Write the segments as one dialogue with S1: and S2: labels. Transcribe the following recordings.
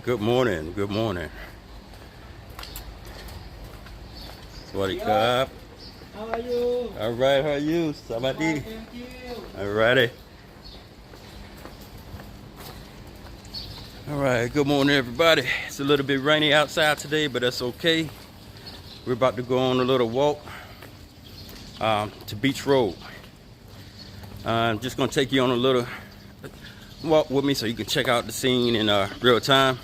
S1: Good morning. Good morning. Swadee Krab.
S2: How are you?
S1: All right, how are you? Sabadi.
S2: Thank you.
S1: All righty. All right, good morning, everybody. It's a little bit rainy outside today, but that's okay. We're about to go on a little walk to Beach Road. I'm just gonna take you on a little walk with me so you can check out the scene in real time.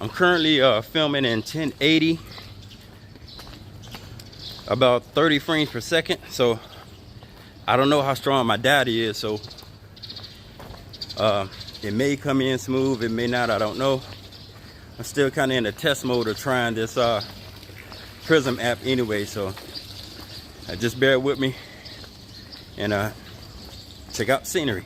S1: I'm currently filming in 1080, about 30 frames per second. So I don't know how strong my data is, so it may come in smooth, it may not, I don't know. I'm still kind of in the test mode of trying this Prism app anyway, so just bear with me and check out the scenery.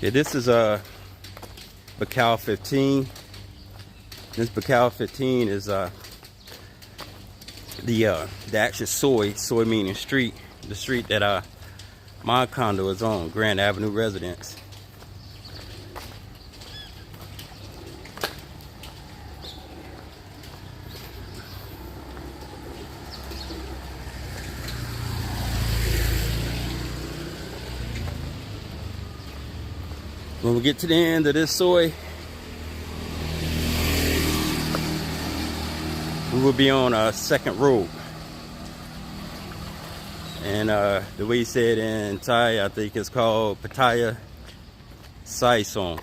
S1: Yeah, this is Pattaya 15. This Pattaya 15 is the actual soy meaning street, the street that my condo is on, Grand Avenue Residence. When we get to the end of this soy, we will be on a second road. And the way he said in Thai, I think it's called Pattaya Sai Song.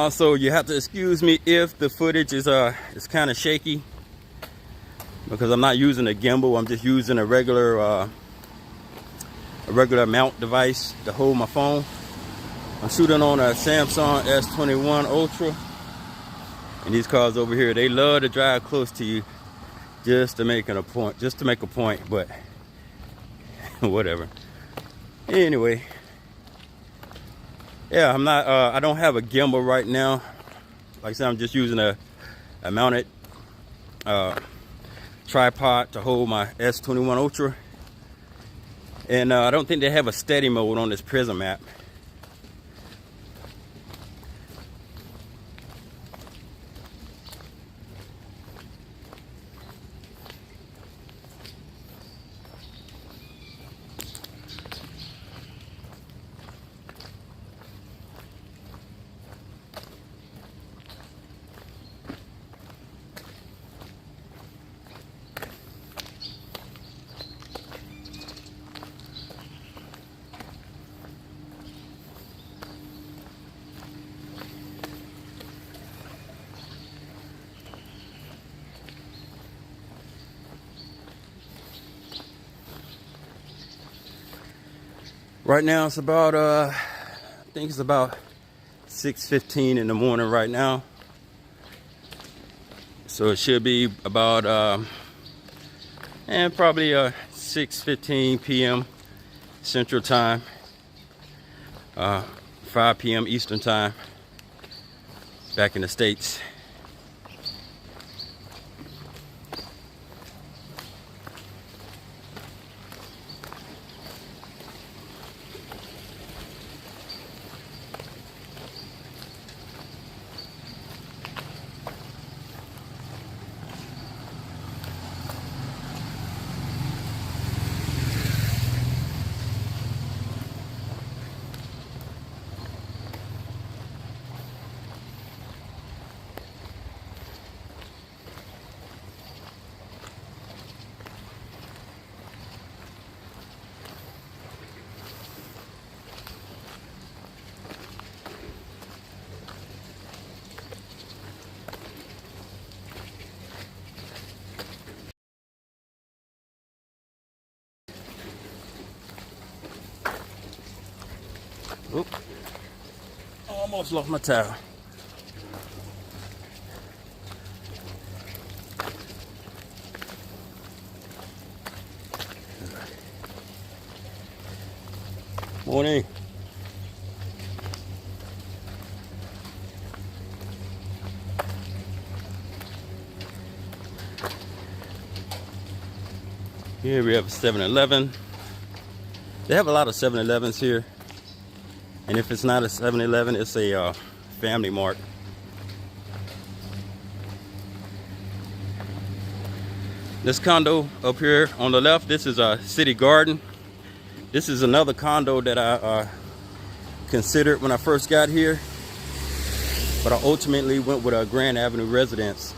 S1: So you have to excuse me if the footage is kind of shaky, because I'm not using a gimbal. I'm just using a regular mount device to hold my phone. I'm shooting on a Samsung S21 Ultra, and these cars over here, they love to drive close to you just to make a point, but whatever. Anyway. Yeah, I'm not, I don't have a gimbal right now. Like I said, I'm just using a mounted tripod to hold my S21 Ultra. And I don't think they have a steady mode on this Prism app. Right now it's about I think it's about 6:15 in the morning right now. So it should be about and probably 6:15 p.m. Central Time, 5 p.m. Eastern Time back in the States. Oop. Almost lost my towel. Morning. Here we have a 7-Eleven. They have a lot of 7-Elevens here. And if it's not a 7-Eleven, it's a Family Mart. This condo up here on the left, this is a City Garden. This is another condo that I considered when I first got here, but I ultimately went with a Grand Avenue residence.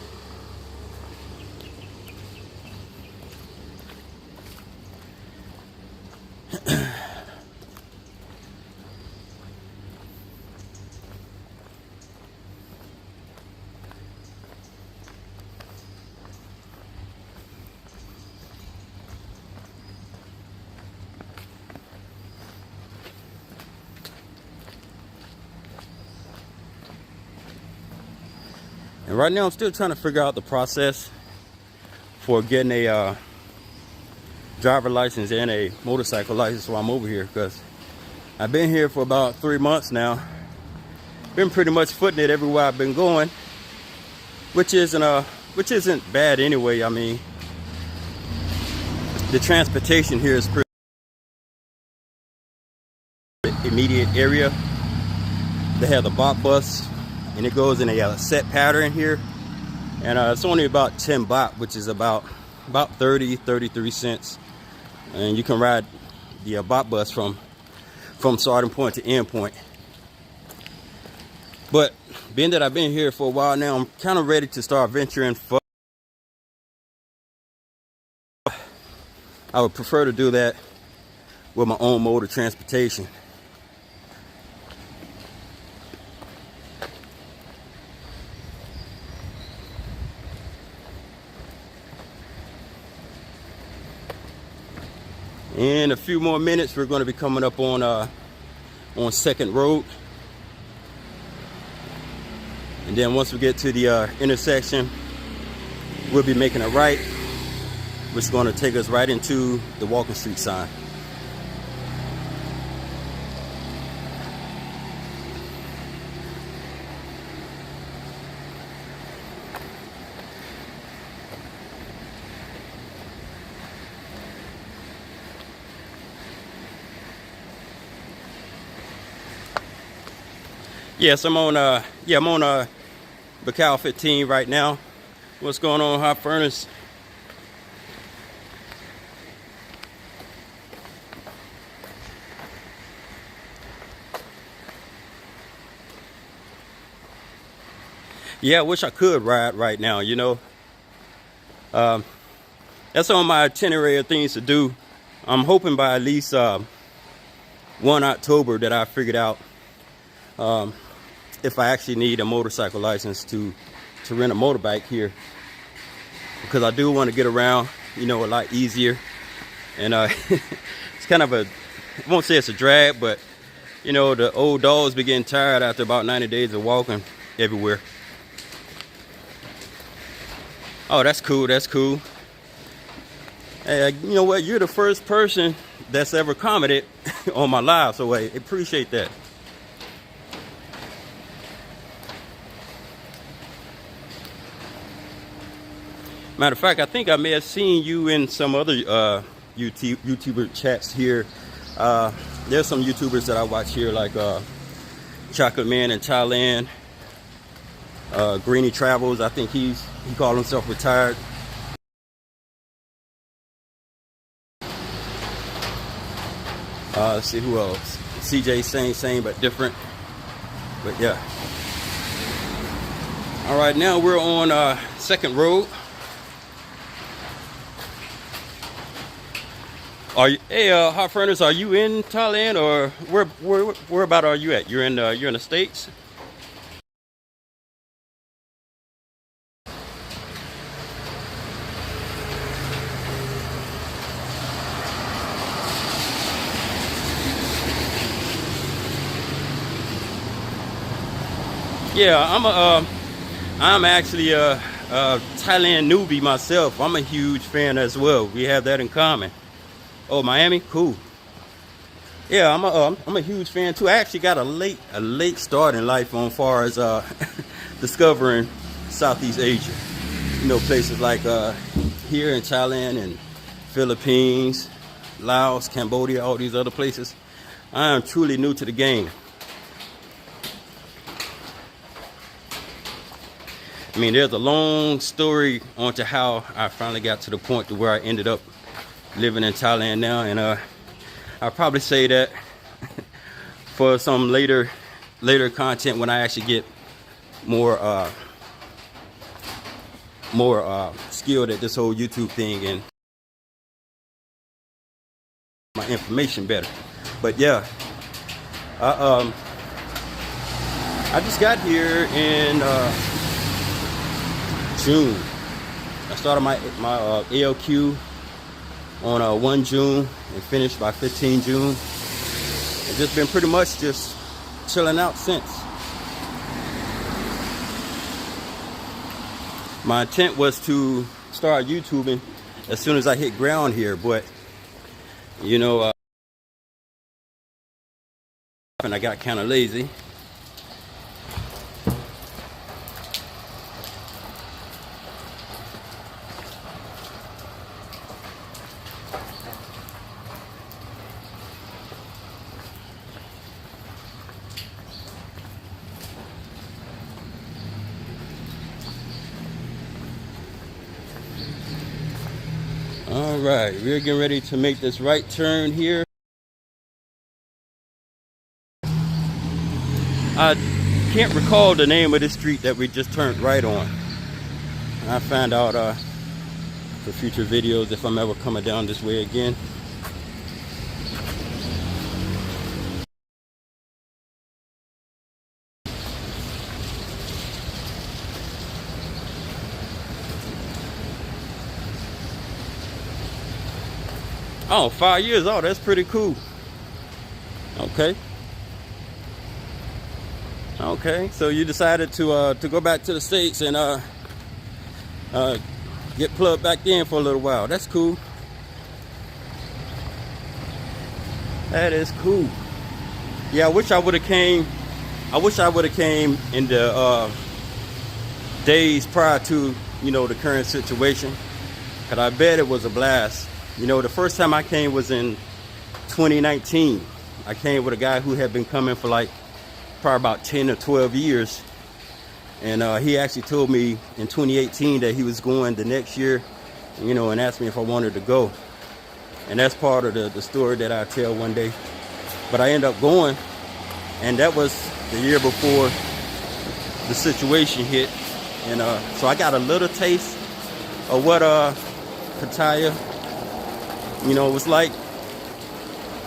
S1: And right now I'm still trying to figure out the process for getting a driver license and a motorcycle license while I'm over here, because I've been here for about 3 months now. Been pretty much footing it everywhere I've been going, which isn't bad anyway. I mean, the transportation here is pretty immediate area. They have the BOP bus, and it goes in a set pattern here, and it's only about 10 baht, which is about 33 cents, and you can ride the BOP bus from starting point to end point. But being that I've been here for a while now, I'm kind of ready to start venturing for. I would prefer to do that with my own mode of transportation. In a few more minutes, we're going to be coming up on Second Road, and then once we get to the intersection, we'll be making a right, which is going to take us right into the walking street sign. Yes, I'm on Bacal 15 right now. What's going on, Hot Furnace? Yeah, I wish I could ride right now, you know. That's on my itinerary of things to do. I'm hoping by at least 1 October that I figured out if I actually need a motorcycle license to rent a motorbike here, because I do want to get around, you know, a lot easier. And it's kind of I won't say it's a drag, but you know, the old dogs be getting tired after about 90 days of walking everywhere. Oh, that's cool, that's cool. Hey, you know what, you're the first person that's ever commented on my live, so I appreciate that. Matter of fact, I think I may have seen you in some other YouTuber chats here. There's some YouTubers that I watch here, like Chocolate Man in Thailand, Greeny Travels. I think he called himself retired. Let's see who else. CJ, same but different. But yeah. All right, now we're on Second Road. Hey, Hot Furnace, are you in Thailand, or where about are you at? You're in the States? Yeah, I'm actually a Thailand newbie myself. I'm a huge fan as well. We have that in common. Oh, Miami, cool. Yeah, I'm a huge fan too. I actually got a late start in life on far as discovering Southeast Asia. You know, places like here in Thailand and Philippines, Laos, Cambodia, all these other places. I am truly new to the game. I mean, there's a long story onto how I finally got to the point to where I ended up living in Thailand now, and I'll probably say that for some later content when I actually get more skilled at this whole YouTube thing and my information better. But yeah, I just got here in June. I started my ALQ on 1 June and finished by 15 June. It's just been pretty much just chilling out since. My intent was to start YouTubing as soon as I hit ground here, but you know, and I got kind of lazy. All right, we're getting ready to make this right turn here. I can't recall the name of this street that we just turned right on. I find out for future videos if I'm ever coming down this way again. Oh, 5 years. Oh, that's pretty cool. Okay. Okay, so you decided to go back to the States and get plugged back in for a little while. That's cool. That is cool. Yeah, I wish I would have came in the days prior to, you know, the current situation. Cause I bet it was a blast. You know, the first time I came was in 2019. I came with a guy who had been coming for like probably about 10 or 12 years. And he actually told me in 2018 that he was going the next year, you know, and asked me if I wanted to go. And that's part of the story that I tell one day. But I ended up going, and that was the year before the situation hit. And so I got a little taste of what Pattaya, you know, was like.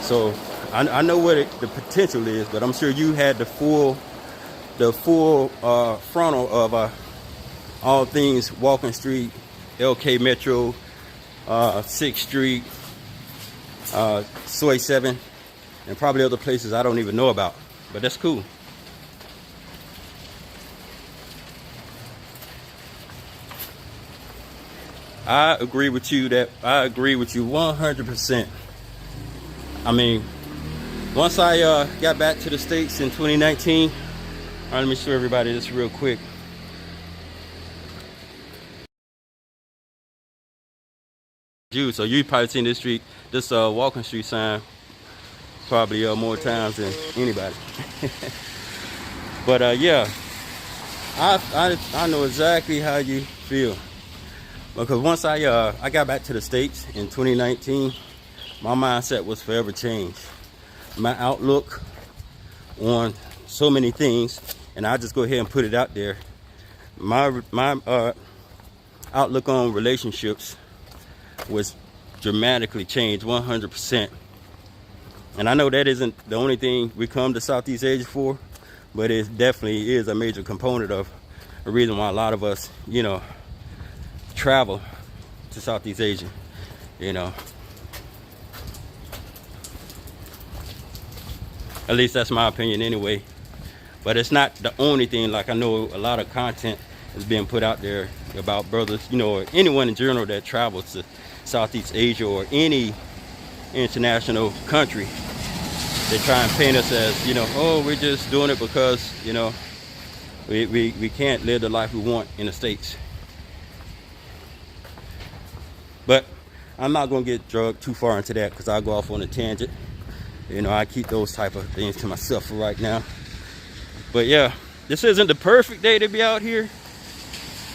S1: So I know what the potential is, but I'm sure you had the full frontal of all things Walking Street, LK Metro, 6th Street, Soy 7, and probably other places I don't even know about. But that's cool. I agree with you 100%. I mean, once I got back to the States in 2019, all right, let me show everybody this real quick. So you've probably seen this Walking Street sign probably more times than anybody. But yeah, I know exactly how you feel, because once I got back to the States in 2019, my mindset was forever changed. My outlook on so many things, and I'll just go ahead and put it out there. My outlook on relationships was dramatically changed 100%. And I know that isn't the only thing we come to Southeast Asia for, but it definitely is a major component of a reason why a lot of us, you know, travel to Southeast Asia, you know. At least that's my opinion anyway. But it's not the only thing. Like I know a lot of content is being put out there about brothers, you know, or anyone in general that travels to Southeast Asia or any international country. They try and paint us as, you know, oh, we're just doing it because, you know, we can't live the life we want in the States. But I'm not going to get drugged too far into that because I'll go off on a tangent. You know, I keep those type of things to myself for right now. But yeah, this isn't the perfect day to be out here.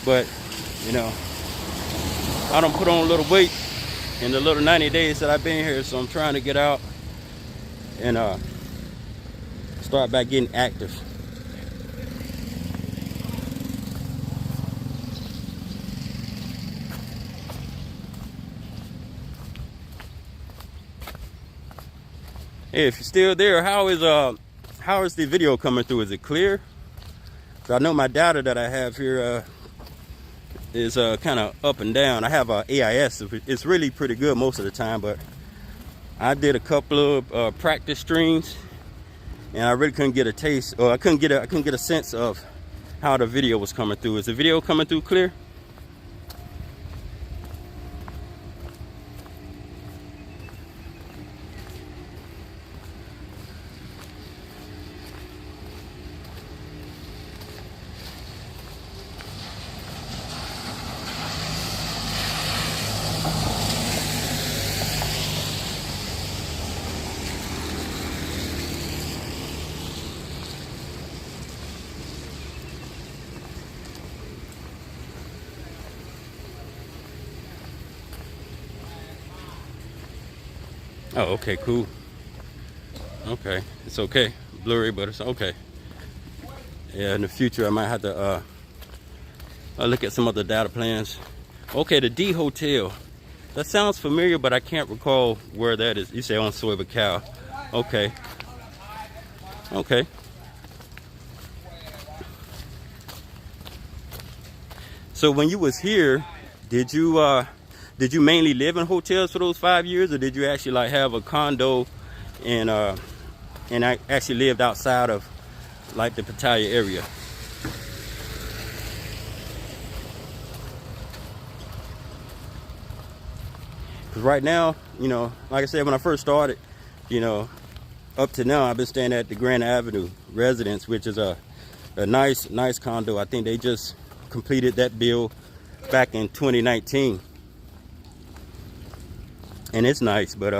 S1: But, you know, I don't put on a little weight in the little 90 days that I've been here. So I'm trying to get out and start back getting active. Hey, if you're still there, how is the video coming through? Is it clear? So I know my data that I have here is kind of up and down. I have AIS. It's really pretty good most of the time, but I did a couple of practice streams, and I really couldn't get a taste, or I couldn't get a sense of how the video was coming through. Is the video coming through clear? Oh, okay, cool. Okay, it's okay. Blurry, but it's okay. Yeah, in the future I might have to look at some other data plans. Okay, the D Hotel. That sounds familiar, but I can't recall where that is. You say on Soy Cow. Okay. Okay. So when you was here, did you mainly live in hotels for those 5 years, or did you actually like have a condo and I actually lived outside of like the Pattaya area? Because right now, you know, like I said, when I first started, you know, up to now, I've been staying at the Grand Avenue Residence, which is a nice condo. I think they just completed that build back in 2019. And it's nice, but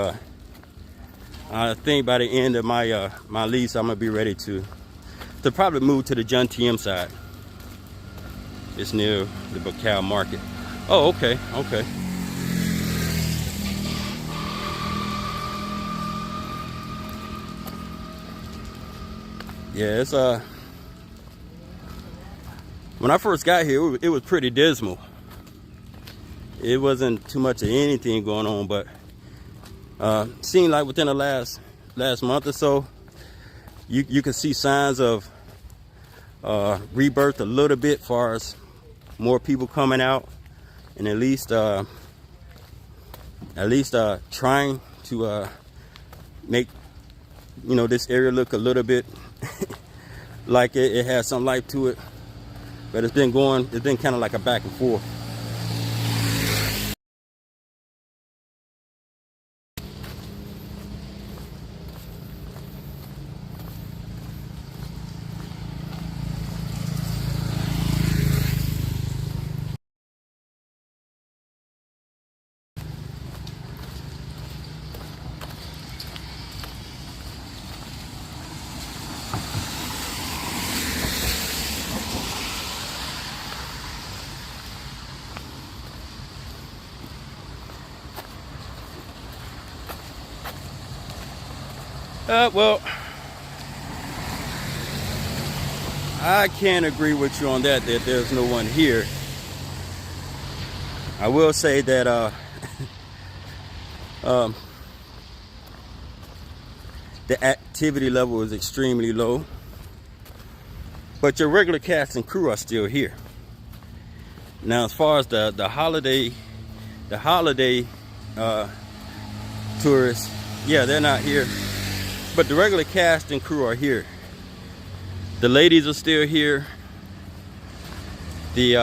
S1: I think by the end of my my lease, I'm gonna be ready to probably move to the John TM side. It's near the Bacau market. Oh, okay, okay. Yeah, it's when I first got here, it was pretty dismal. It wasn't too much of anything going on, but seemed like within the last month or so, you can see signs of rebirth a little bit, as far as more people coming out, and at least trying to make, you know, this area look a little bit like it has some life to it. But it's been kind of like a back and forth. Well, I can't agree with you on that there's no one here. I will say that the activity level is extremely low, but your regular cast and crew are still here. Now, as far as the holiday tourists, yeah, they're not here. But the regular cast and crew are here. The ladies are still here. The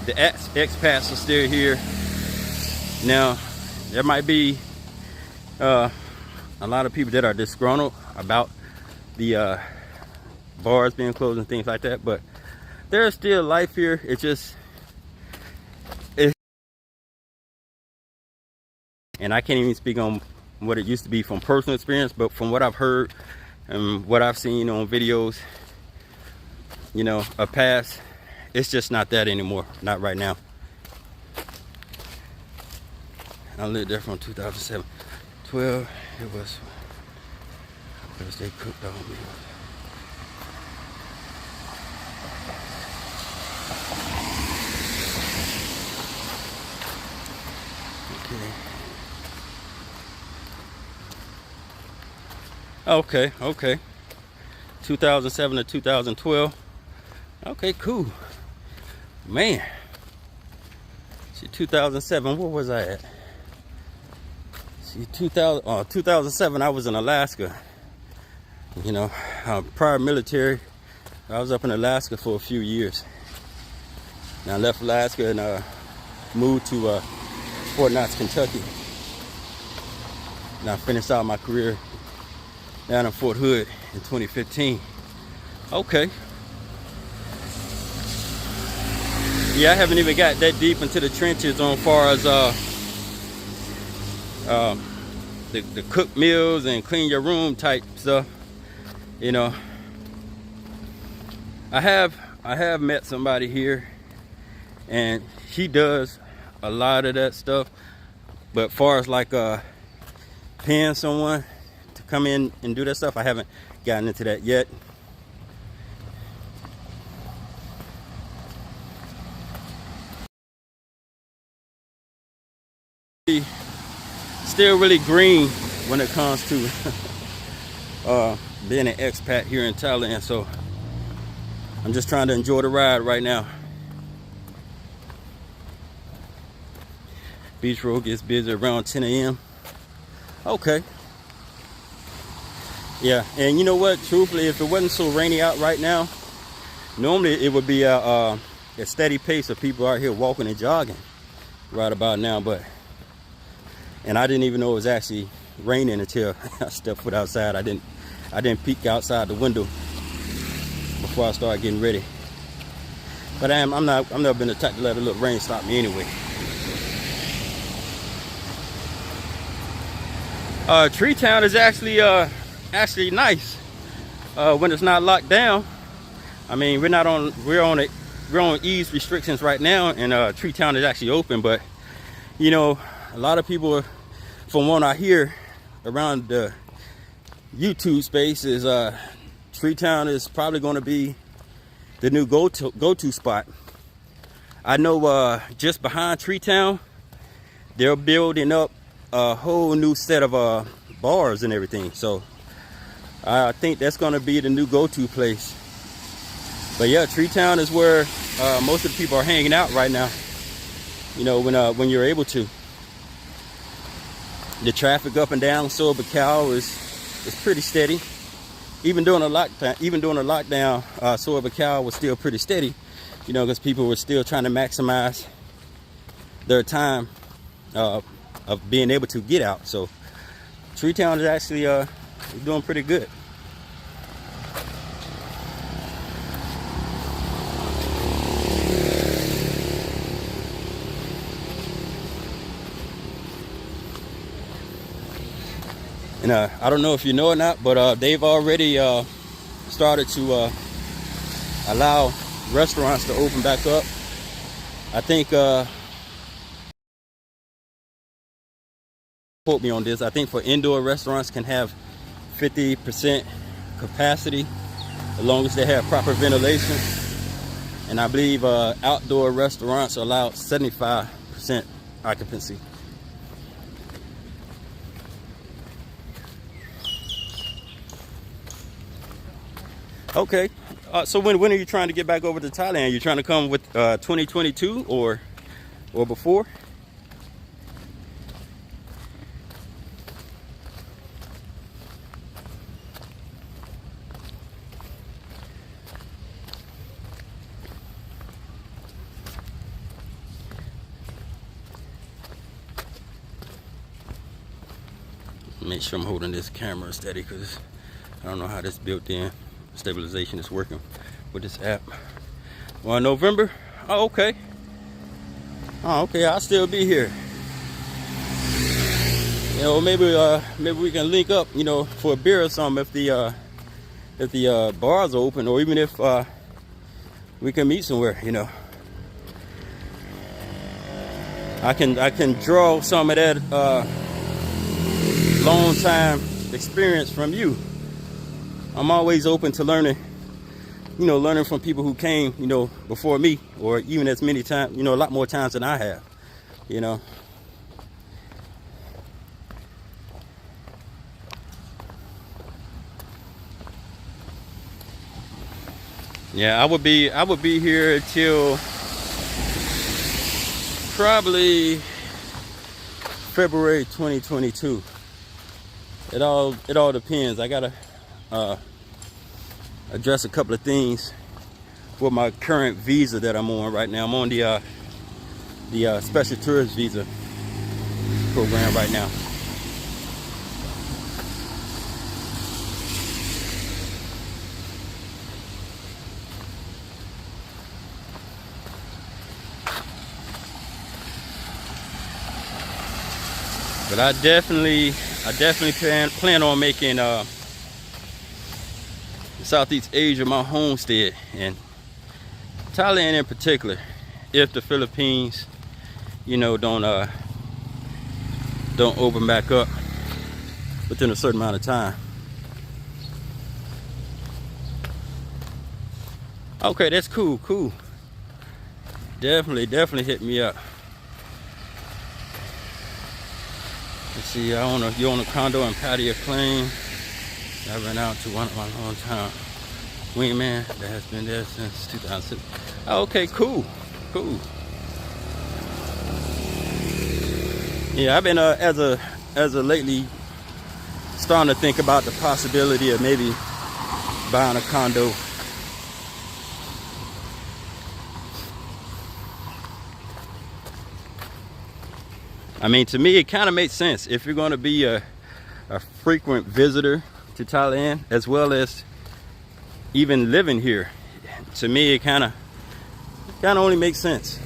S1: expats are still here. Now, there might be a lot of people that are disgruntled about the bars being closed and things like that, but there's still life here. It's just, and I can't even speak on what it used to be from personal experience, but from what I've heard and what I've seen on videos, you know, of past, it's just not that anymore. Not right now. I lived there from 2007. 12, it was they cooked all meals. Okay. 2007 to 2012. Okay, cool. Man. See, 2007, where was I at? See, 2007, I was in Alaska. You know, prior military, I was up in Alaska for a few years. And I left Alaska and moved to Fort Knox, Kentucky. And I finished out my career down in Fort Hood in 2015. Okay. Yeah, I haven't even got that deep into the trenches on far as the cook meals and clean your room type stuff. You know, I have met somebody here, and he does a lot of that stuff. But far as like paying someone to come in and do that stuff, I haven't gotten into that yet. Still really green when it comes to being an expat here in Thailand, so I'm just trying to enjoy the ride right now. Beach Road gets busy around 10 a.m. Okay. Yeah, and you know what? Truthfully, if it wasn't so rainy out right now, normally it would be a steady pace of people out here walking and jogging right about now. And I didn't even know it was actually raining until I stepped foot outside. I didn't peek outside the window before I started getting ready. But I've never been the type to let a little rain stop me anyway. Tree Town is actually nice when it's not locked down. I mean, we're on ease restrictions right now, and Tree Town is actually open. But you know, a lot of people, from what I hear around the YouTube space, is Tree Town is probably going to be the new go-to spot. I know just behind Tree Town, they're building up a whole new set of bars and everything. So I think that's going to be the new go-to place. But yeah, Tree Town is where most of the people are hanging out right now. You know, when you're able to. The traffic up and down Soa Baikal is pretty steady. Even during the lockdown, Soa Baikal was still pretty steady. You know, because people were still trying to maximize their time of being able to get out. So Tree Town is actually doing pretty good. And I don't know if you know or not, but they've already started to allow restaurants to open back up. I think, quote me on this, I think for indoor restaurants can have 50% capacity as long as they have proper ventilation. And I believe outdoor restaurants are allowed 75% occupancy. Okay, so when are you trying to get back over to Thailand? You trying to come with 2022 or before? make sure I'm holding this camera steady because I don't know how this built-in stabilization is working with this app. Well, November. Oh, okay. Oh, okay. I'll still be here. You know, maybe we can link up, you know, for a beer or something if the bars are open, or even if we can meet somewhere. You know, I can draw some of that long time experience from you. I'm always open to learning, you know, learning from people who came, you know, before me, or even as many times, you know, a lot more times than I have, you know. Yeah, I would be here till probably February 2022. It all depends. I gotta address a couple of things for my current visa that I'm on right now. I'm on the special tourist visa program right now. But I definitely plan on making Southeast Asia my homestead, and Thailand in particular, if the Philippines, you know, don't open back up within a certain amount of time. Okay, that's cool. Definitely hit me up. Let's see, you own a condo in Pattaya claim. I ran out to one of my long-time wingman that has been there since 2006. Oh, okay, cool. Yeah, I've been as of lately starting to think about the possibility of maybe buying a condo. I mean, to me, it kind of makes sense if you're going to be a frequent visitor to Thailand, as well as even living here. To me, it kind of only makes sense.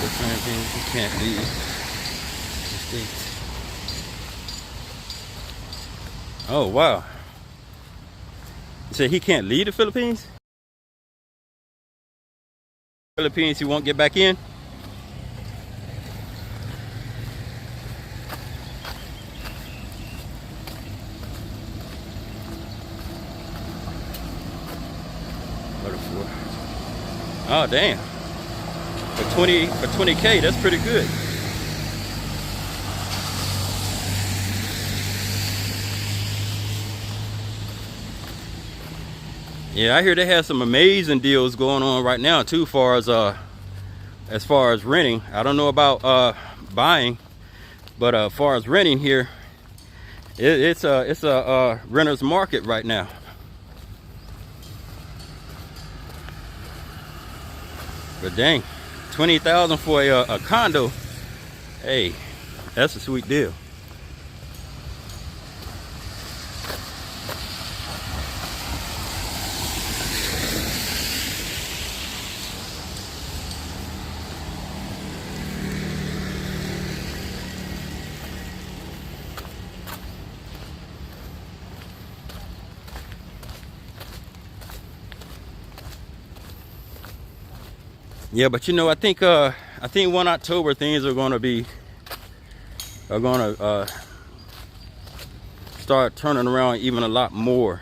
S1: You can't leave the States. Oh, wow. You said he can't leave the Philippines? Philippines, he won't get back in? Oh, damn. For 20K, that's pretty good. Yeah, I hear they have some amazing deals going on right now too, as far as renting. I don't know about buying, but as far as renting here, it's a renter's market right now. But dang, 20,000 for a condo. Hey, that's a sweet deal. Yeah, but you know, I think 1 October things are gonna start turning around even a lot more.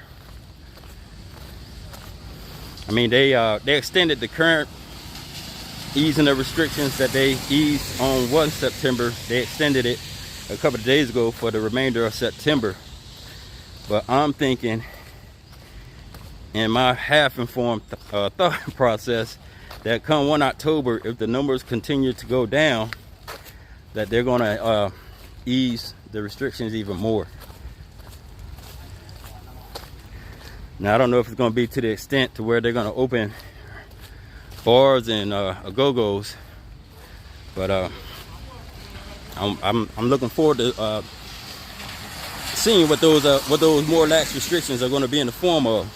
S1: I mean, they extended the current easing of restrictions that they eased on 1 September. They extended it a couple of days ago for the remainder of September. But I'm thinking, in my half-informed thought process, that come 1 October, if the numbers continue to go down, that they're gonna ease the restrictions even more. Now I don't know if it's going to be to the extent to where they're going to open bars and go-go's, but I'm looking forward to seeing what those more lax restrictions are going to be in the form of.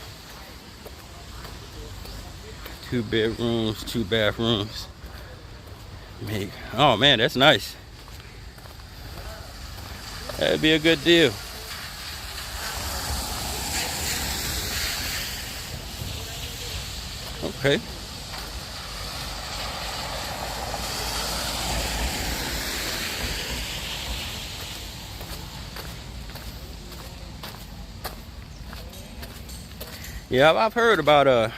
S1: 2 bedrooms, 2 bathrooms. Oh man, that's nice. That'd be a good deal. Okay. Yeah, I've heard about a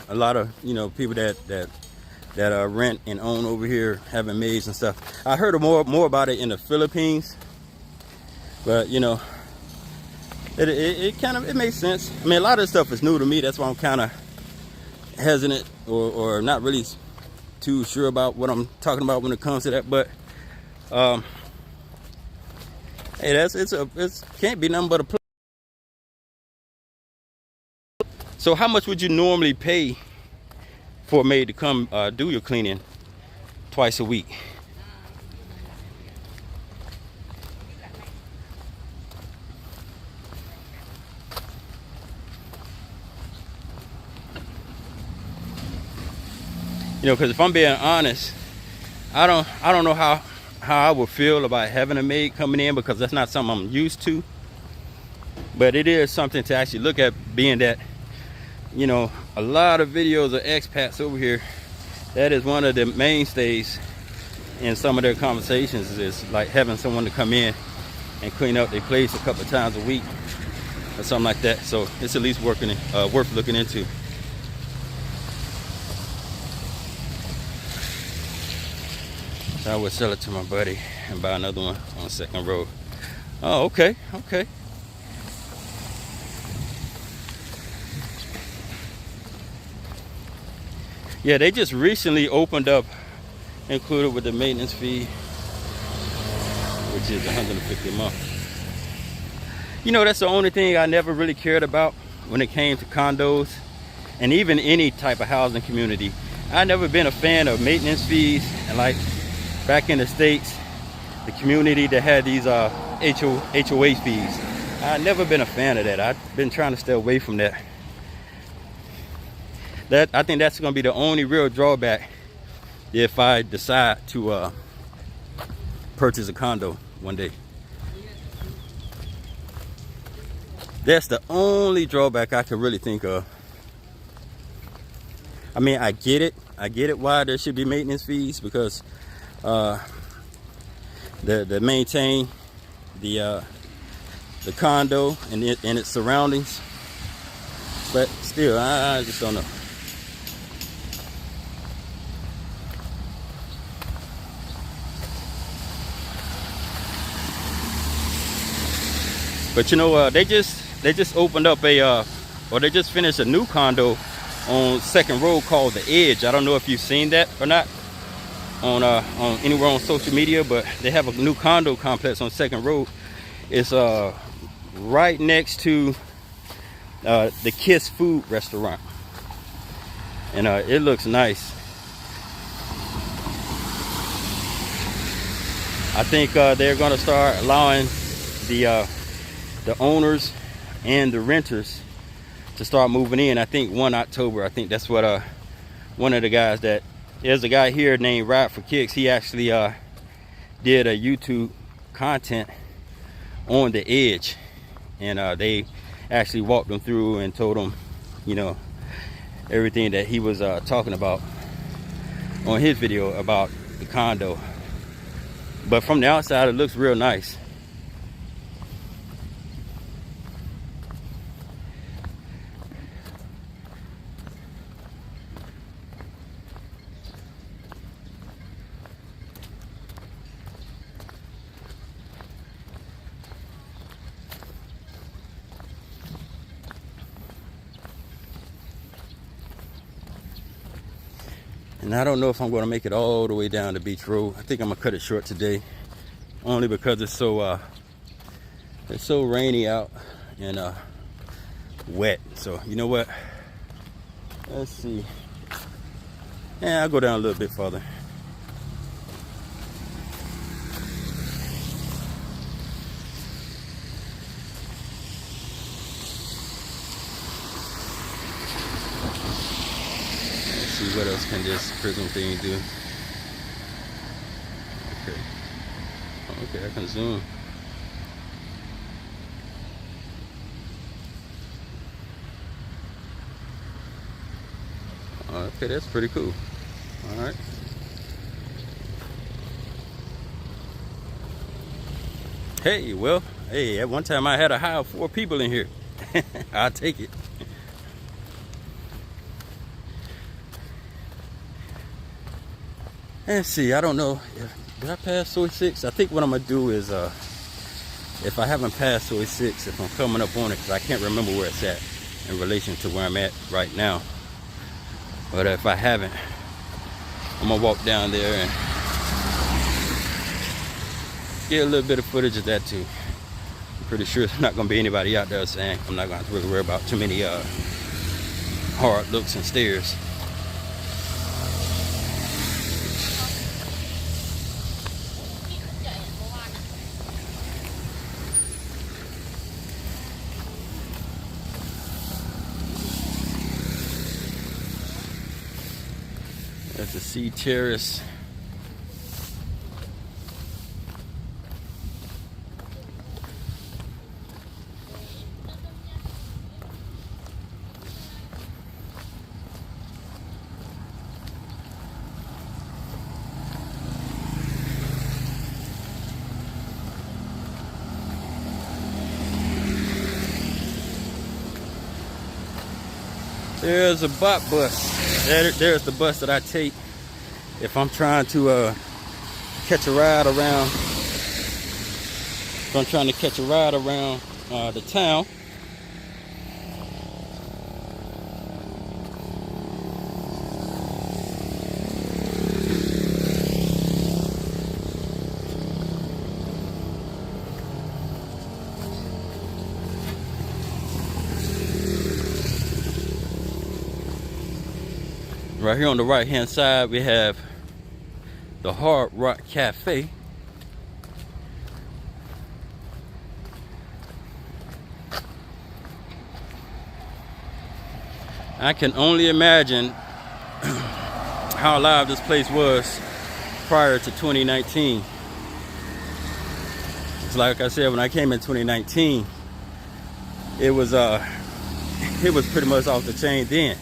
S1: lot of, you know, people that rent and own over here, having maids and stuff. I heard more about it in the Philippines, but you know, it kind of makes sense. I mean, a lot of this stuff is new to me. That's why I'm kind of hesitant or not really too sure about what I'm talking about when it comes to that. But hey, it can't be nothing but a plus. So how much would you normally pay for a maid to come do your cleaning twice a week? You know, because if I'm being honest, I don't know how I would feel about having a maid coming in, because that's not something I'm used to. But it is something to actually look at, being that, you know, a lot of videos of expats over here, that is one of the mainstays in some of their conversations, is like having someone to come in and clean up their place a couple of times a week or something like that. So it's at least worth looking into. So I would sell it to my buddy and buy another one on 2nd Road. Oh, okay, okay. Yeah, they just recently opened up, included with the maintenance fee, which is $150 a month. You know, that's the only thing I never really cared about when it came to condos and even any type of housing community. I've never been a fan of maintenance fees. And like back in the States, the community that had these HOA fees, I've never been a fan of that. I've been trying to stay away from that. I think that's going to be the only real drawback if I decide to purchase a condo one day. That's the only drawback I can really think of. I mean, I get it why there should be maintenance fees, because to maintain the condo and its surroundings. But still, I just don't know. But you know, they just opened up or they just finished a new condo on 2nd Road called The Edge. I don't know if you've seen that or not on anywhere on social media, but they have a new condo complex on 2nd Road. It's right next to the Kiss Food restaurant, and it looks nice. I think they're going to start allowing the owners and the renters to start moving in. I think 1 October. I think that's what one of the guys, that there's a guy here named Ride for Kicks. He actually did a YouTube content on The Edge, and they actually walked them through and told them, you know, everything that he was talking about on his video about the condo. But from the outside, it looks real nice. And I don't know if I'm going to make it all the way down to Beach Road. I think I'm going to cut it short today, only because it's so It's so rainy out and wet. So you know what? Let's see. Yeah, I'll go down a little bit further. Let's see what else can this prism thing do. Okay. Okay, I can zoom. Okay, that's pretty cool. All right. Hey, well, hey, at one time I had a high of 4 people in here. I'll take it. Let's see, I don't know. Did I pass Soy 6? I think what I'm going to do is, if I haven't passed Soy 6, if I'm coming up on it, because I can't remember where it's at in relation to where I'm at right now. But if I haven't, I'm going to walk down there and get a little bit of footage of that too. I'm pretty sure there's not going to be anybody out there saying I'm not going to have to really worry about too many hard looks and stares. That's a sea terrace. There's a bot bus. There's the bus that I take if I'm trying to catch a ride around. If I'm trying to catch a ride around the town. Right here on the right hand side we have the Hard Rock Cafe. I can only imagine how live this place was prior to 2019. It's like I said, when I came in 2019, it was pretty much off the chain then.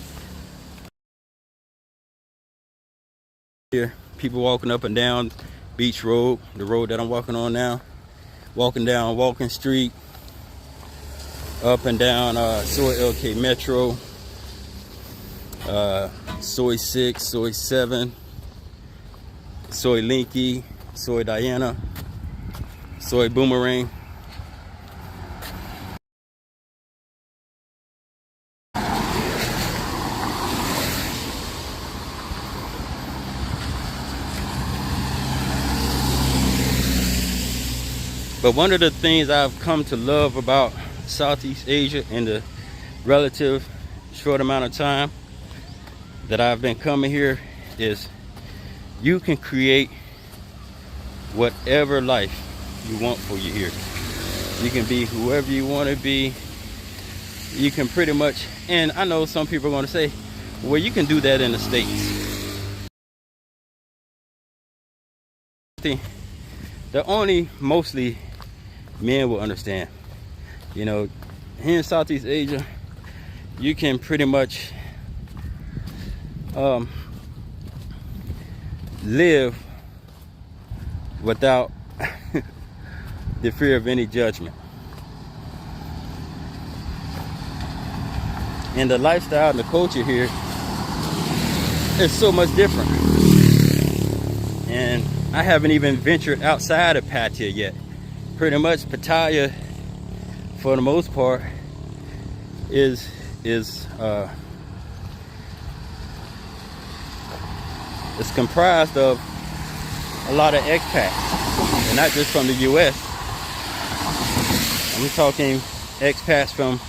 S1: Here, people walking up and down Beach Road, the road that I'm walking on now. Walking down Walking Street, up and down Soy LK Metro, Soy 6, Soy 7, Soy Linky, Soy Diana, Soy Boomerang. But one of the things I've come to love about Southeast Asia in the relative short amount of time that I've been coming here is you can create whatever life you want for you here. You can be whoever you want to be. You can pretty much, and I know some people are going to say, well, you can do that in the States. The only mostly men will understand. You know, here in Southeast Asia, you can pretty much live without the fear of any judgment. And the lifestyle and the culture here is so much different. And I haven't even ventured outside of Pattaya yet. Pretty much Pattaya, for the most part, is comprised of a lot of expats, and not just from the U.S. I'm talking expats from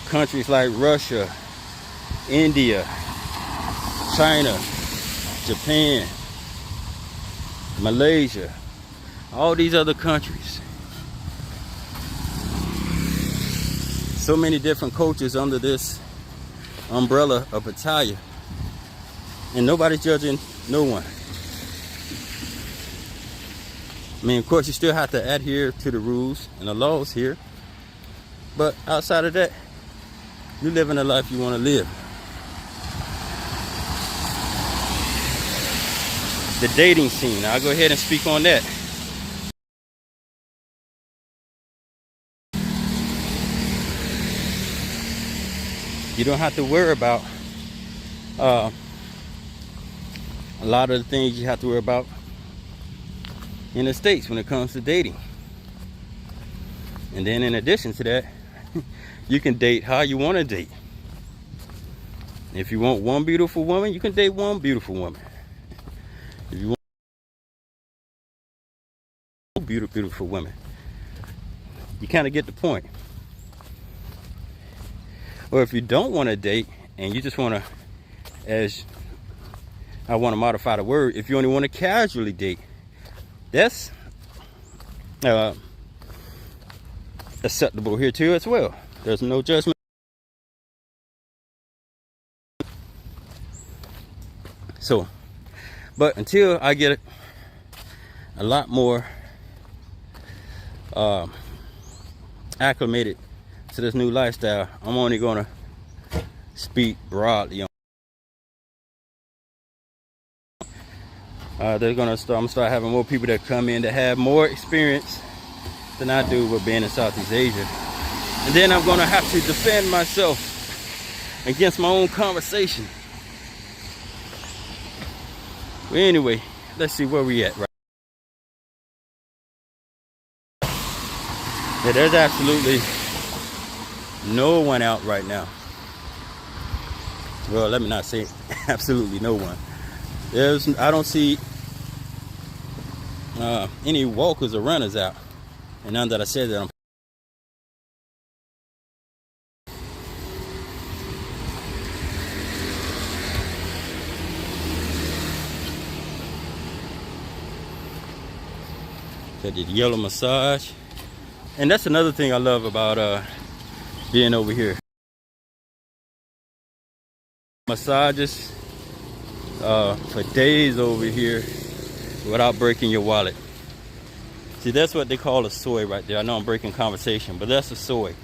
S1: countries like Russia, India, China, Japan, Malaysia, all these other countries. So many different cultures under this umbrella of Pattaya, and nobody's judging no one. I mean, of course, you still have to adhere to the rules and the laws here, but outside of that, you're living the life you want to live. The dating scene, I'll go ahead and speak on that. You don't have to worry about a lot of the things you have to worry about in the States when it comes to dating. And then in addition to that, you can date how you want to date. If you want one beautiful woman, you can date one beautiful woman. If you want beautiful women, you kind of get the point. Or if you don't want to date and you just want to, as I want to modify the word, if you only want to casually date, that's acceptable here too as well. There's no judgment. So, but until I get a lot more acclimated to this new lifestyle, I'm only gonna speak broadly on. I'm gonna start having more people that come in that have more experience than I do with being in Southeast Asia, and then I'm gonna have to defend myself against my own conversation. But anyway, let's see where we at right. Yeah, there's absolutely no one out right now. Well, let me not say absolutely no one. I don't see any walkers or runners out. And now that I said that, got the yellow massage. And that's another thing I love about being over here. Massages for days over here without breaking your wallet. See, that's what they call a soy right there. I know I'm breaking conversation, but that's a soy.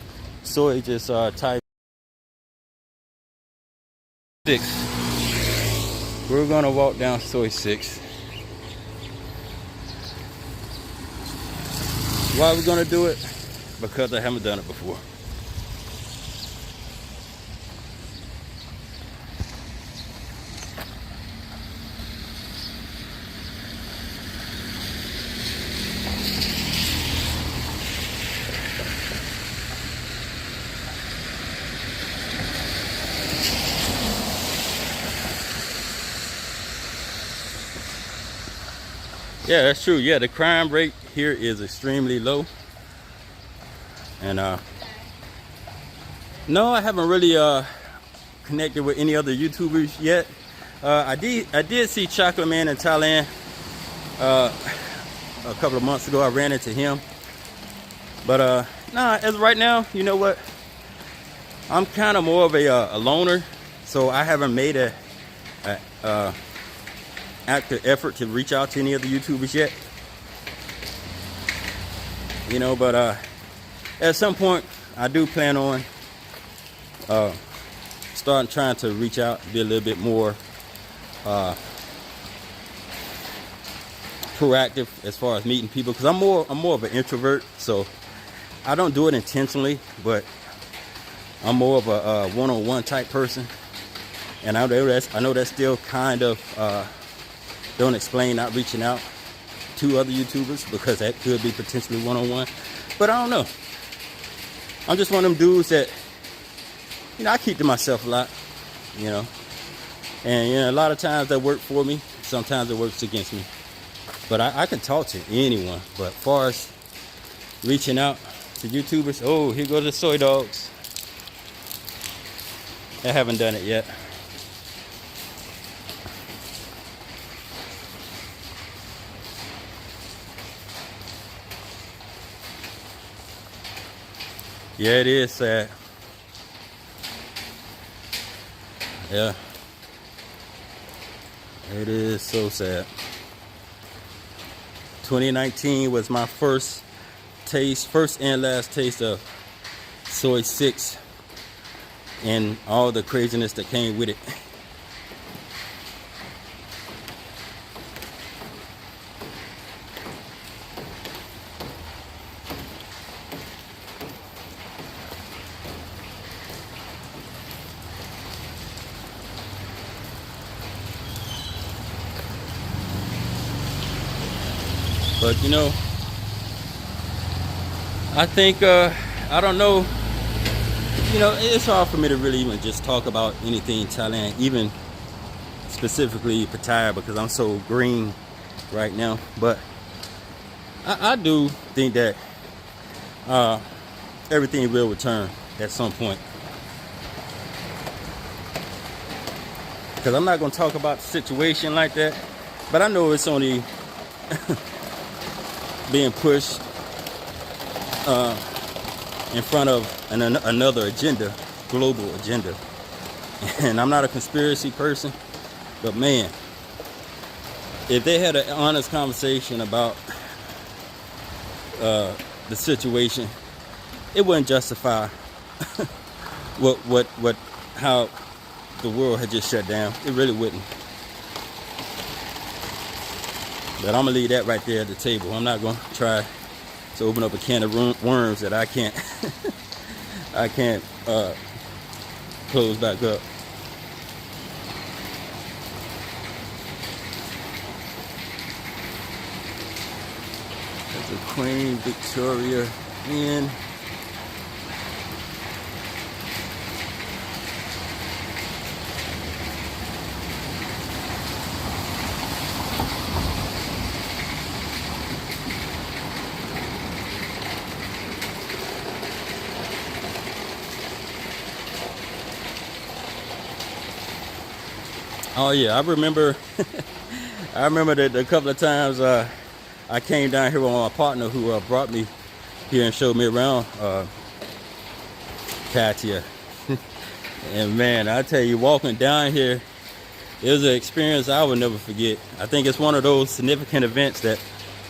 S1: Soy just type 6. We're gonna walk down soy 6. Why are we gonna do it? Because I haven't done it before. Yeah, that's true. Yeah, the crime rate here is extremely low. And no, I haven't really connected with any other YouTubers yet. I did see Chocolate Man in Thailand a couple of months ago. I ran into him. But nah, as of right now, you know what? I'm kind of more of a loner, so I haven't made a active effort to reach out to any other YouTubers yet. You know, but at some point I do plan on starting trying to reach out, be a little bit more proactive as far as meeting people, because I'm more of an introvert, so I don't do it intentionally, but I'm more of a one-on-one type person. And I know that's still kind of don't explain not reaching out to other YouTubers, because that could be potentially one-on-one. But I don't know. I'm just one of them dudes that, you know, I keep to myself a lot, you know. And, you know, a lot of times that works for me. Sometimes it works against me. But I can talk to anyone. But as far as reaching out, The YouTubers. Oh, here go the soy dogs. I haven't done it yet. Yeah, it is sad. Yeah. It is so sad. 2019 was my first and last taste of soy 6 and all the craziness that came with it. But you know, I think I don't know, you know, it's hard for me to really even just talk about anything Thailand, even specifically Pattaya, because I'm so green right now. But I do think that everything will return at some point, because I'm not going to talk about the situation like that, but I know it's only being pushed in front of another agenda, global agenda. And I'm not a conspiracy person, but man, if they had an honest conversation about the situation, it wouldn't justify how the world had just shut down. It really wouldn't. But I'm gonna leave that right there at the table. I'm not gonna try to open up a can of worms that I can't close back up. That's a Queen Victoria Inn. Oh yeah, I remember. I remember that a couple of times I came down here with my partner who brought me here and showed me around Pattaya. And man, I tell you, walking down here, it was an experience I would never forget. I think it's one of those significant events that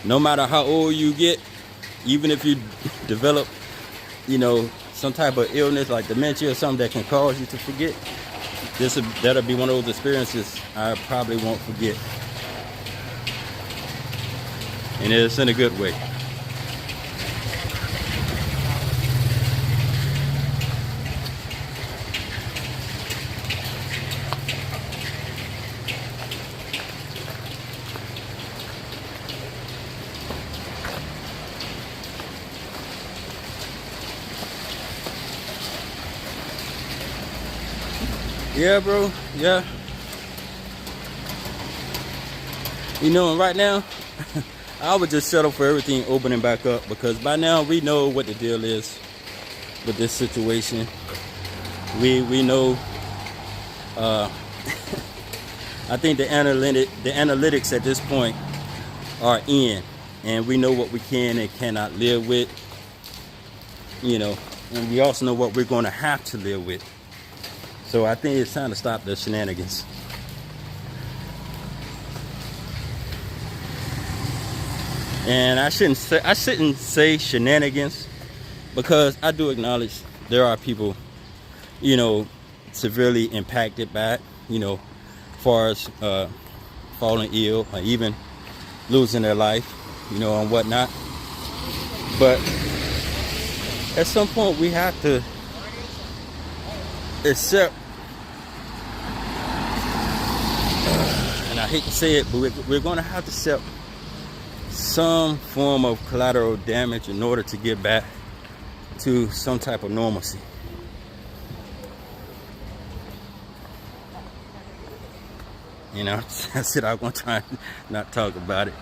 S1: no matter how old you get, even if you develop, you know, some type of illness like dementia or something that can cause you to forget, that'll be one of those experiences I probably won't forget. And it's in a good way. Yeah, bro. Yeah. You know, right now, I would just settle for everything opening back up, because by now we know what the deal is with this situation. We know. I think the analytics at this point are in, and we know what we can and cannot live with. You know, and we also know what we're going to have to live with. So I think it's time to stop the shenanigans. And I shouldn't say shenanigans, because I do acknowledge there are people, you know, severely impacted by it, you know, as far as falling ill or even losing their life, you know, and whatnot. But at some point we have to accept, and I hate to say it, but we're going to have to accept some form of collateral damage in order to get back to some type of normalcy. You know, that's it. I'm going to try not talk about it,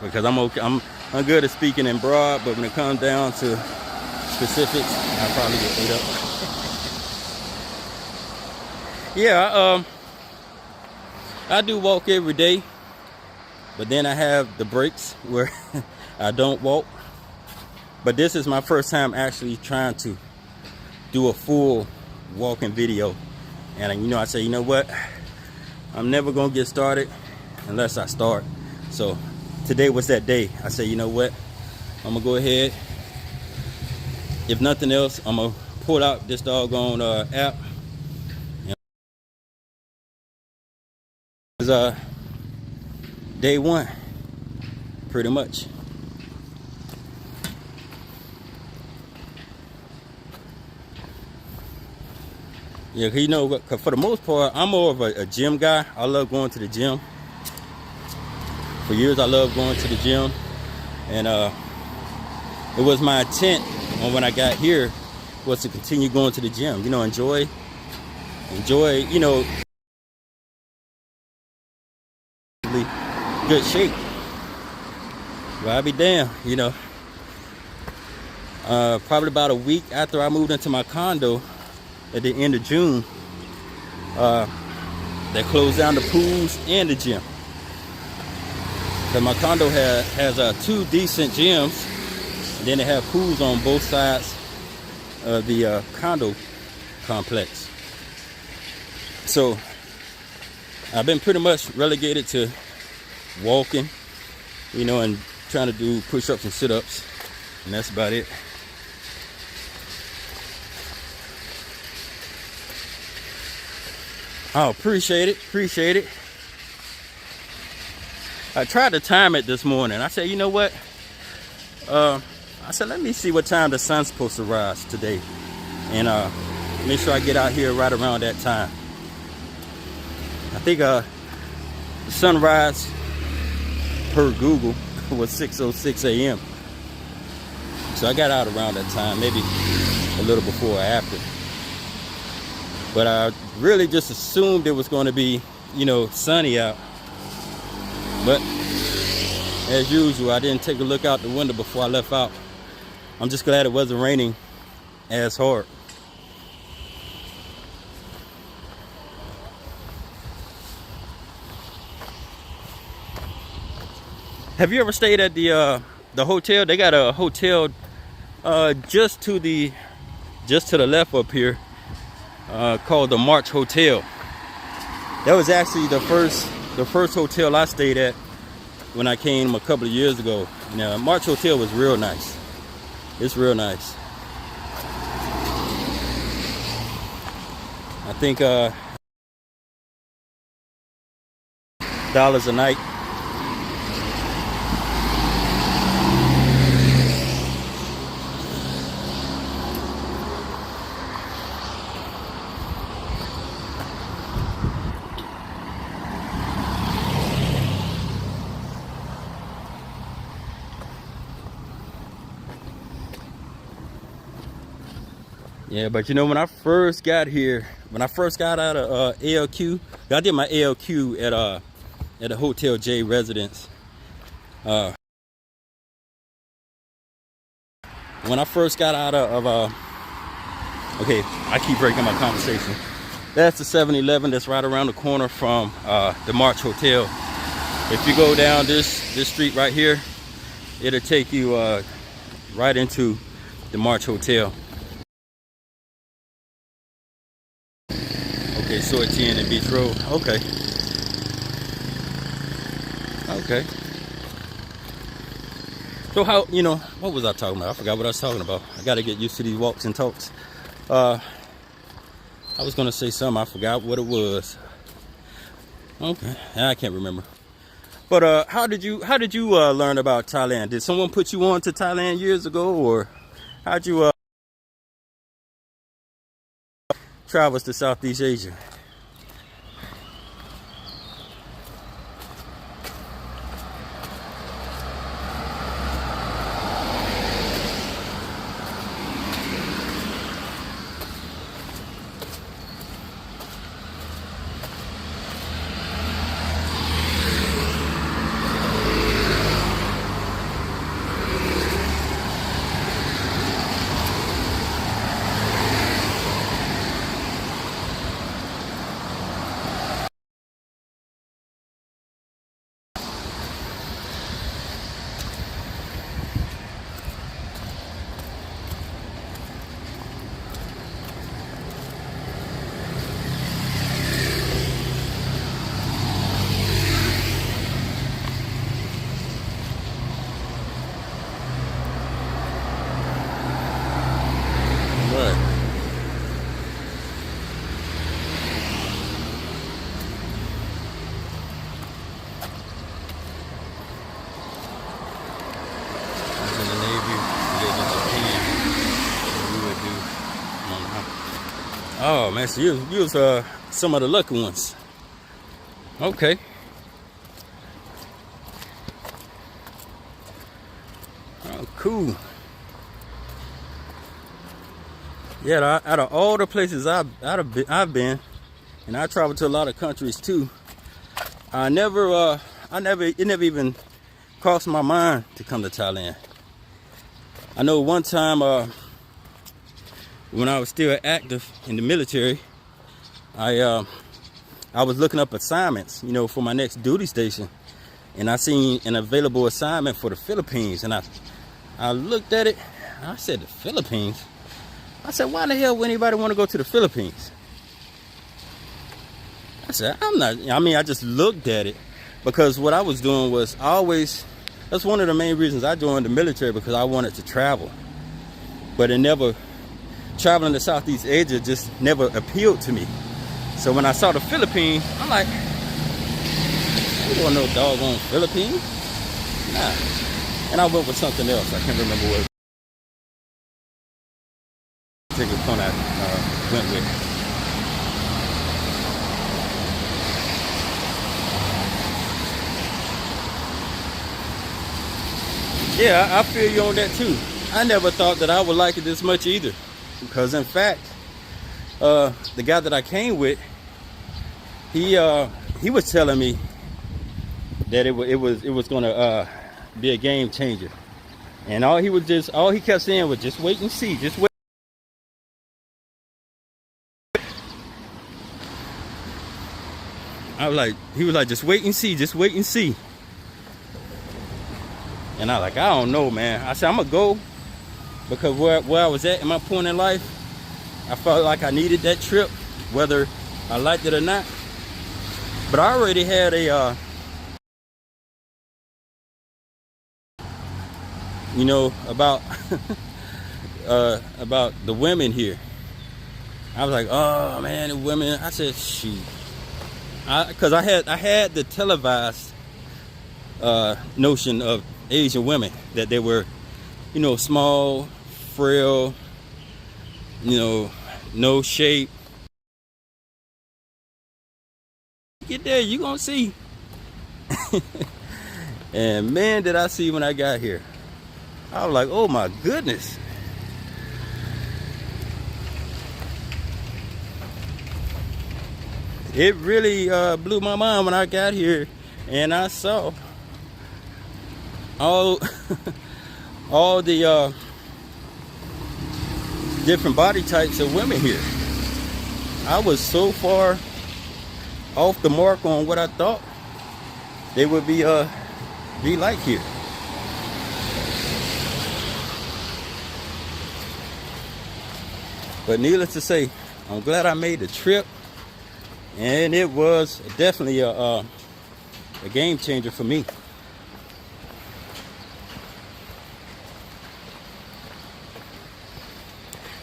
S1: because I'm okay. I'm good at speaking in broad, but when it comes down to specifics, I'll probably get ate up. Yeah, I do walk every day, but then I have the breaks where I don't walk. But this is my first time actually trying to do a full walking video. And you know, I say, you know what? I'm never gonna get started unless I start. So today was that day. I say, you know what? I'm gonna go ahead. If nothing else, I'm gonna pull out this doggone app. It's day one, pretty much. Yeah, you know, cause for the most part, I'm more of a gym guy. I love going to the gym. For years, I loved going to the gym, and it was my intent when I got here was to continue going to the gym. You know, enjoy. You know, good shape. Well, I'll be damned. You know, probably about a week after I moved into my condo. At the end of June, they closed down the pools and the gym. Cause my condo has 2 decent gyms, and then they have pools on both sides of the condo complex. So I've been pretty much relegated to walking, you know, and trying to do push-ups and sit-ups, and that's about it. Oh, appreciate it. I tried to time it this morning. I said, you know what? I said, let me see what time the sun's supposed to rise today. And make sure I get out here right around that time. I think the sunrise per Google was 6:06 a.m. So I got out around that time, maybe a little before or after. But I really just assumed it was going to be, you know, sunny out. But as usual, I didn't take a look out the window before I left out. I'm just glad it wasn't raining as hard. Have you ever stayed at the hotel? They got a hotel just to the left up here. Called the March Hotel. That was actually the first hotel I stayed at when I came a couple of years ago. Now, March Hotel was real nice. It's real nice. I think $1 a night. Yeah, but you know, when I first got here, when I first got out of ALQ, I did my ALQ at a Hotel J residence. When I first got out of okay, I keep breaking my conversation. That's the 7-Eleven that's right around the corner from the March Hotel. If you go down this street right here, it'll take you right into the March Hotel. Okay, so it's in Beach Road. Okay. So how, you know, what was I talking about? I forgot what I was talking about. I got to get used to these walks and talks. I was going to say something. I forgot what it was. Okay, I can't remember. But how did you learn about Thailand? Did someone put you on to Thailand years ago, or how'd you travel to Southeast Asia? Oh man, so you was some of the lucky ones. Okay. Oh, cool. Yeah, out of all the places I've been, and I traveled to a lot of countries too. It never even crossed my mind to come to Thailand. I know one time when I was still active in the military, I was looking up assignments, for my next duty station, and I seen an available assignment for the Philippines, and I looked at it, and I said, the Philippines? I said, why the hell would anybody want to go to the Philippines? I said, I just looked at it because what I was doing was that's one of the main reasons I joined the military, because I wanted to travel. But traveling to Southeast Asia just never appealed to me. So when I saw the Philippines, I'm like, I don't want no doggone Philippines. Nah. And I went with something else. I can't remember what particular one I went with. Yeah, I feel you on that too. I never thought that I would like it this much either, because in fact, the guy that I came with, he was telling me that it was gonna be a game changer, and all he kept saying was just wait and see, just wait. He was like, just wait and see, just wait and see. And I don't know, man. I said, I'm gonna go, because where I was at in my point in life, I felt like I needed that trip, whether I liked it or not. But I already had about about the women here. I was like, oh man, the women. I said, shoot, because I had the televised notion of Asian women, that they were, small, frail, no shape. Get there, you gonna see. And man, did I see when I got here. I was like, oh my goodness. It really blew my mind when I got here, and I saw all the different body types of women here. I was so far off the mark on what I thought they would be like here. But needless to say, I'm glad I made the trip, and it was definitely a game changer for me.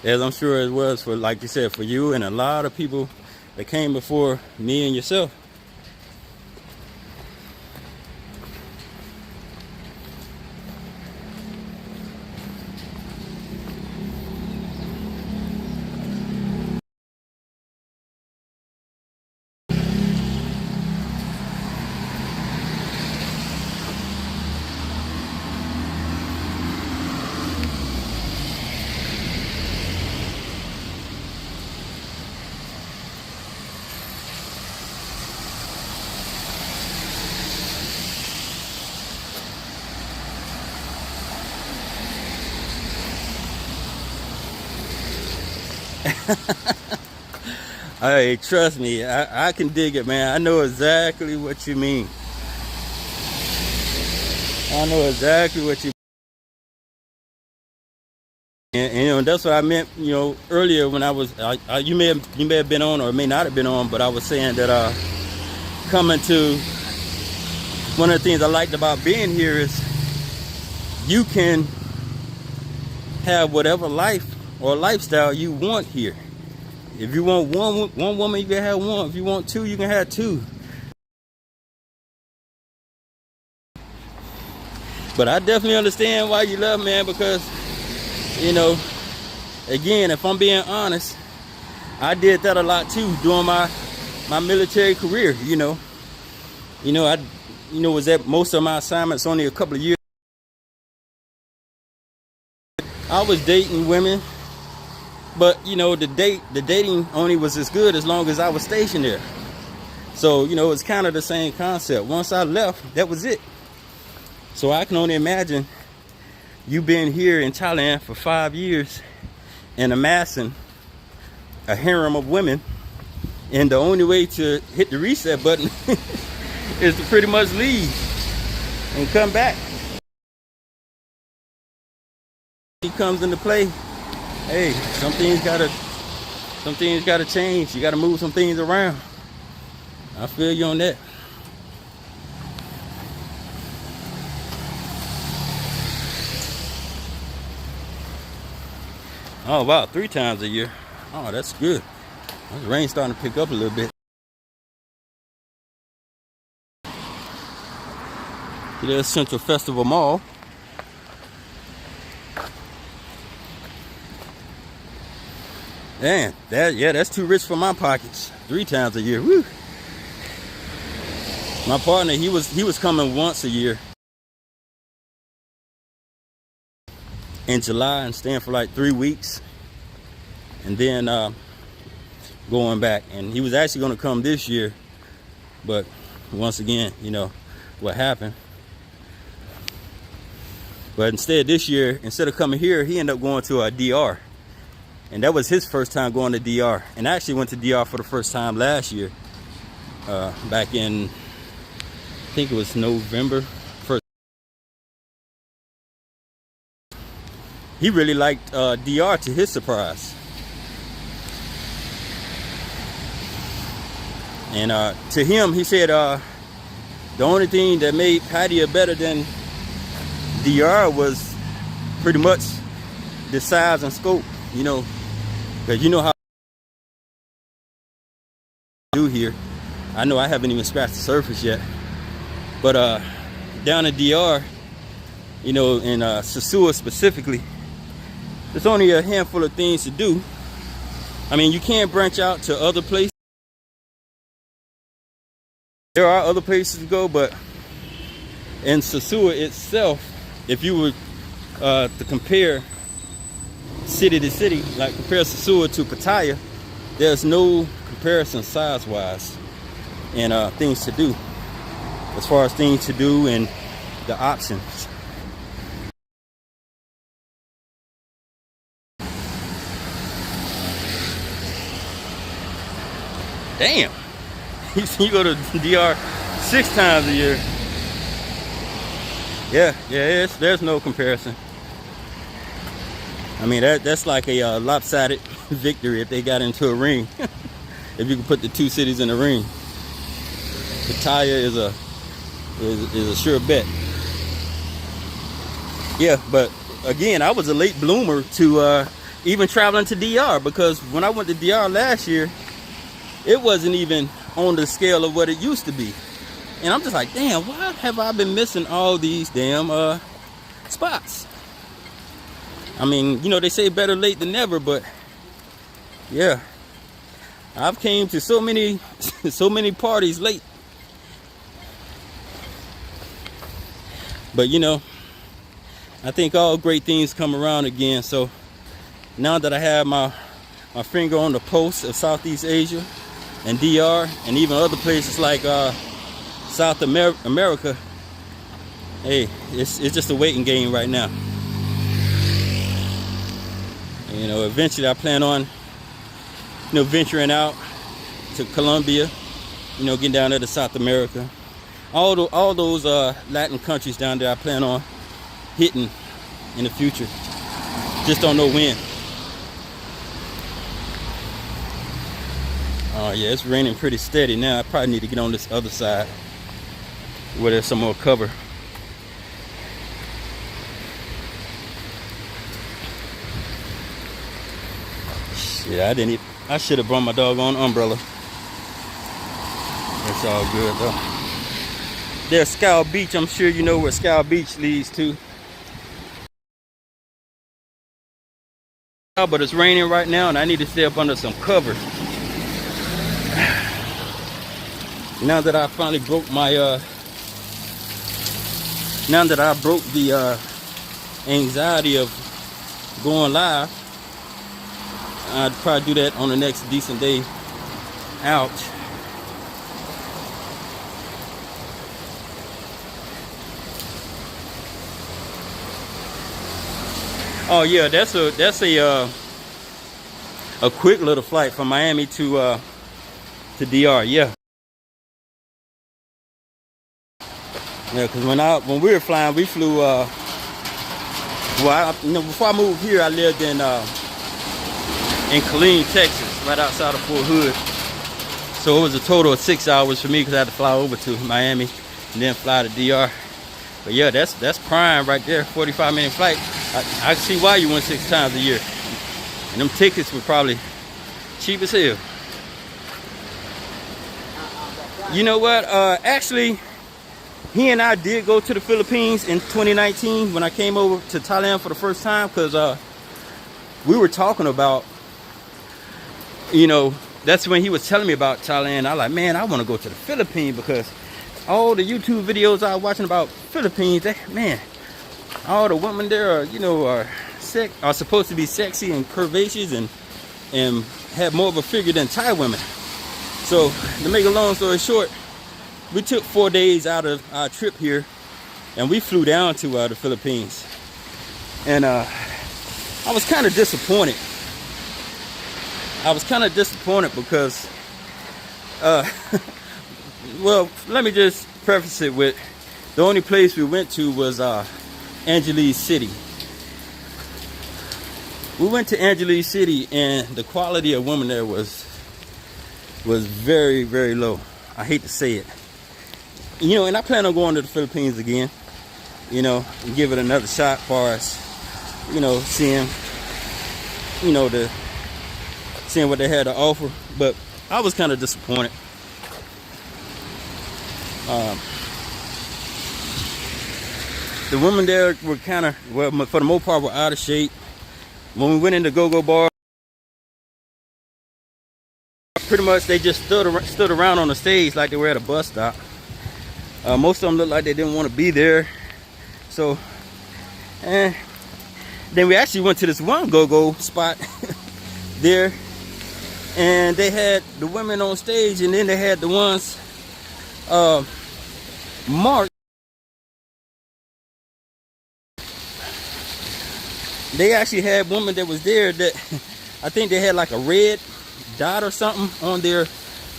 S1: As I'm sure it was for, like you said, for you and a lot of people that came before me and yourself. Hey, trust me, I can dig it, man. I know exactly what you mean. I know exactly what you mean. And that's what I meant, earlier when I was, you may have been on, or may not have been on, but I was saying that coming to, one of the things I liked about being here is you can have whatever life or lifestyle you want here. If you want one woman, you can have one. If you want two, you can have two. But I definitely understand why you left, man, because, again, if I'm being honest, I did that a lot too during my military career. Was that most of my assignments only a couple of years. I was dating women, but the dating only was as good as long as I was stationed there. So it's kind of the same concept. Once I left, that was it. So I can only imagine you being here in Thailand for 5 years and amassing a harem of women, and the only way to hit the reset button is to pretty much leave and come back. He comes into play. Hey, some things gotta change. You gotta move some things around. I feel you on that. Oh wow, 3 times a year. Oh, that's good. The rain's starting to pick up a little bit. There's Central Festival Mall. Man, that's too rich for my pockets. 3 times a year. Woo. My partner, he was coming once a year in July and staying for like 3 weeks, and then going back. And he was actually going to come this year, but once again, what happened. But instead this year, instead of coming here, he ended up going to a DR. And that was his first time going to DR. And I actually went to DR for the first time last year, back in, I think it was November 1st. He really liked DR, to his surprise. And to him, he said the only thing that made Pattaya better than DR was pretty much the size and scope, because how do here. I know I haven't even scratched the surface yet, but down in DR, in Sasua specifically, there's only a handful of things to do. I mean, you can branch out to other places. There are other places to go, but in Sasua itself, if you were to compare city to city, like compare Sasua to Pattaya, there's no comparison size-wise and things to do, as far as things to do and the options. Damn, you go to DR 6 times a year. Yeah, there's no comparison. I mean, that's like a lopsided victory if they got into a ring. If you can put the 2 cities in a ring. Pattaya is a sure bet. Yeah, but again, I was a late bloomer to even traveling to DR, because when I went to DR last year, it wasn't even on the scale of what it used to be. And I'm just like, damn, why have I been missing all these damn spots? I mean, they say better late than never, but yeah, I've came to so many parties late. But I think all great things come around again. So now that I have my finger on the pulse of Southeast Asia and DR and even other places like South America, hey, it's just a waiting game right now. Eventually I plan on venturing out to Colombia, getting down there to South America, all those Latin countries down there. I plan on hitting in the future, just don't know when. Oh yeah, it's raining pretty steady now. I probably need to get on this other side where there's some more cover. Shit, I should have brought my doggone umbrella. It's all good though. There's Scow Beach. I'm sure you know where Scow Beach leads to. but it's raining right now and I need to stay up under some cover. Now that I finally broke my now that I broke the anxiety of going live, I'd probably do that on the next decent day out. Oh yeah, that's a quick little flight from Miami to DR. Yeah, because when we were flying, we flew. Before I moved here, I lived in Killeen, Texas, right outside of Fort Hood. So it was a total of 6 hours for me because I had to fly over to Miami and then fly to DR. But yeah, that's prime right there. 45-minute flight. I can see why you went 6 times a year. And them tickets were probably cheap as hell. You know what? Actually, he and I did go to the Philippines in 2019 when I came over to Thailand for the first time, because we were talking about, you know, that's when he was telling me about Thailand. I was like, man, I want to go to the Philippines, because all the YouTube videos I was watching about Philippines, man, all the women there are, you know, are supposed to be sexy and curvaceous and have more of a figure than Thai women. So to make a long story short, we took 4 days out of our trip here and we flew down to the Philippines. And I was kind of disappointed. Because well, let me just preface it with, the only place we went to was Angeles City. We went to Angeles City and the quality of women there was very, very low. I hate to say it. You know, and I plan on going to the Philippines again, you know, and give it another shot as far as, you know, seeing what they had to offer. But I was kind of disappointed. The women there were kind of, well, for the most part, were out of shape. When we went into go-go bar, pretty much they just stood around on the stage like they were at a bus stop. Most of them looked like they didn't want to be there. So, then we actually went to this one go-go spot there, and they had the women on stage, and then they had the ones marked. They actually had women that was there that I think they had like a red dot or something on their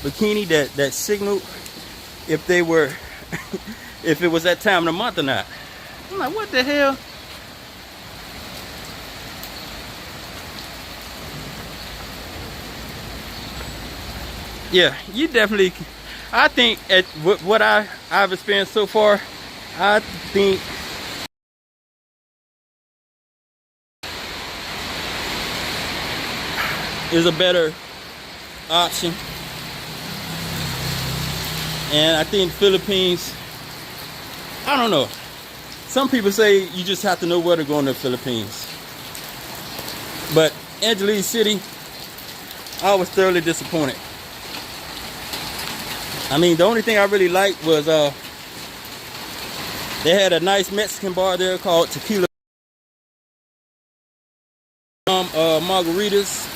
S1: bikini that signaled if they were if it was that time of the month or not. I'm like, what the hell? Yeah, you definitely, I think at what I've experienced so far, I think is a better option. And I think Philippines, I don't know. Some people say you just have to know where to go in the Philippines. But Angeles City, I was thoroughly disappointed. I mean, the only thing I really liked was they had a nice Mexican bar there called Tequila Margaritas,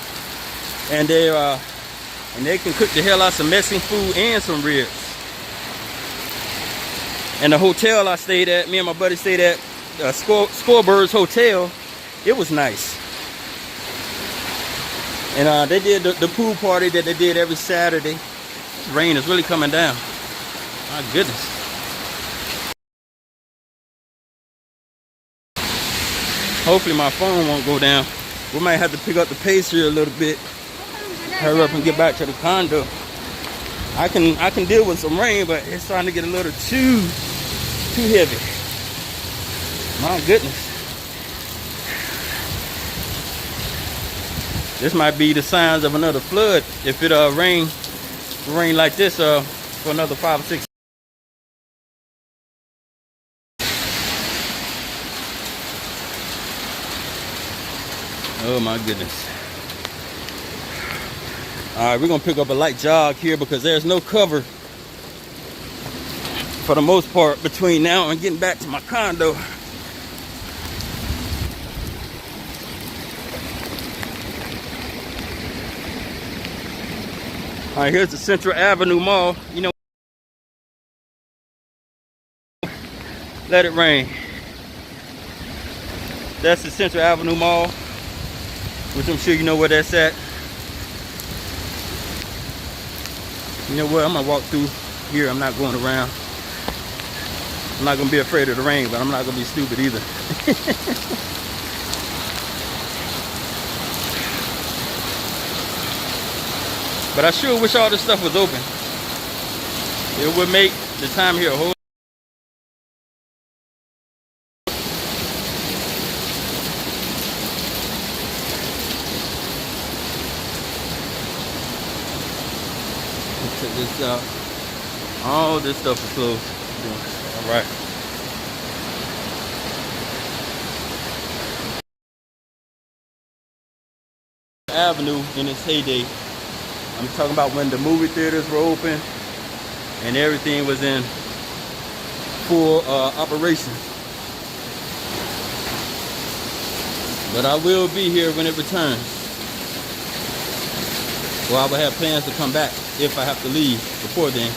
S1: and they can cook the hell out of some Mexican food and some ribs. And the hotel I stayed at, me and my buddy stayed at, Scorebirds Hotel. It was nice. And they did the pool party that they did every Saturday. Rain is really coming down. My goodness. Hopefully my phone won't go down. We might have to pick up the pace here a little bit. Hurry up and get back to the condo. I can deal with some rain, but it's starting to get a little too heavy. My goodness. This might be the signs of another flood if it rain like this for another 5 or 6. Oh my goodness. Alright, we're gonna pick up a light jog here because there's no cover for the most part between now and getting back to my condo. Alright, here's the Central Avenue Mall. You know, let it rain. That's the Central Avenue Mall, which I'm sure you know where that's at. You know what? I'm gonna walk through here. I'm not going around. I'm not gonna be afraid of the rain, but I'm not gonna be stupid either. But I sure wish all this stuff was open. It would make the time here a whole. Check this out. All this stuff is closed. All right. Avenue in its heyday. I'm talking about when the movie theaters were open and everything was in full operation. But I will be here when it returns. Well, I will have plans to come back if I have to leave before then.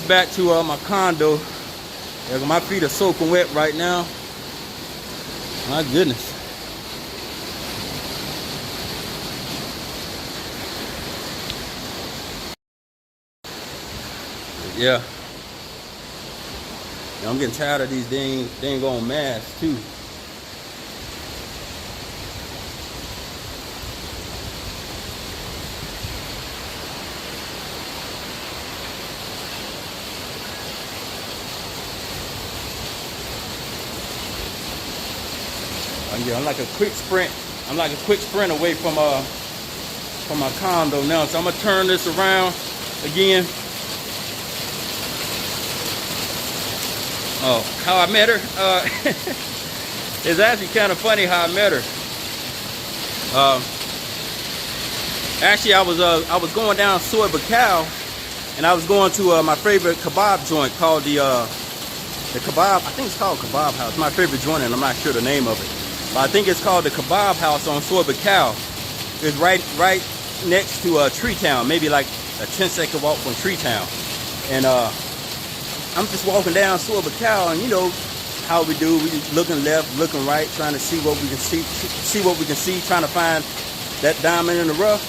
S1: Back to my condo. My feet are soaking wet right now. My goodness. Yeah. I'm getting tired of these dang on masks too. I'm like a quick sprint. I'm like a quick sprint away from my condo now. So I'm gonna turn this around again. Oh, how I met her? It's actually kind of funny how I met her. Actually, I was going down Soy Bacau, and I was going to my favorite kebab joint called the kebab. I think it's called Kebab House. My favorite joint, and I'm not sure the name of it. But I think it's called the Kebab House on Soy Bacau. It's right next to Tree Town, maybe like a 10-second walk from Tree Town. And I'm just walking down Soy Bacau, and you know how we do. We looking left, looking right, trying to see what we can see, trying to find that diamond in the rough.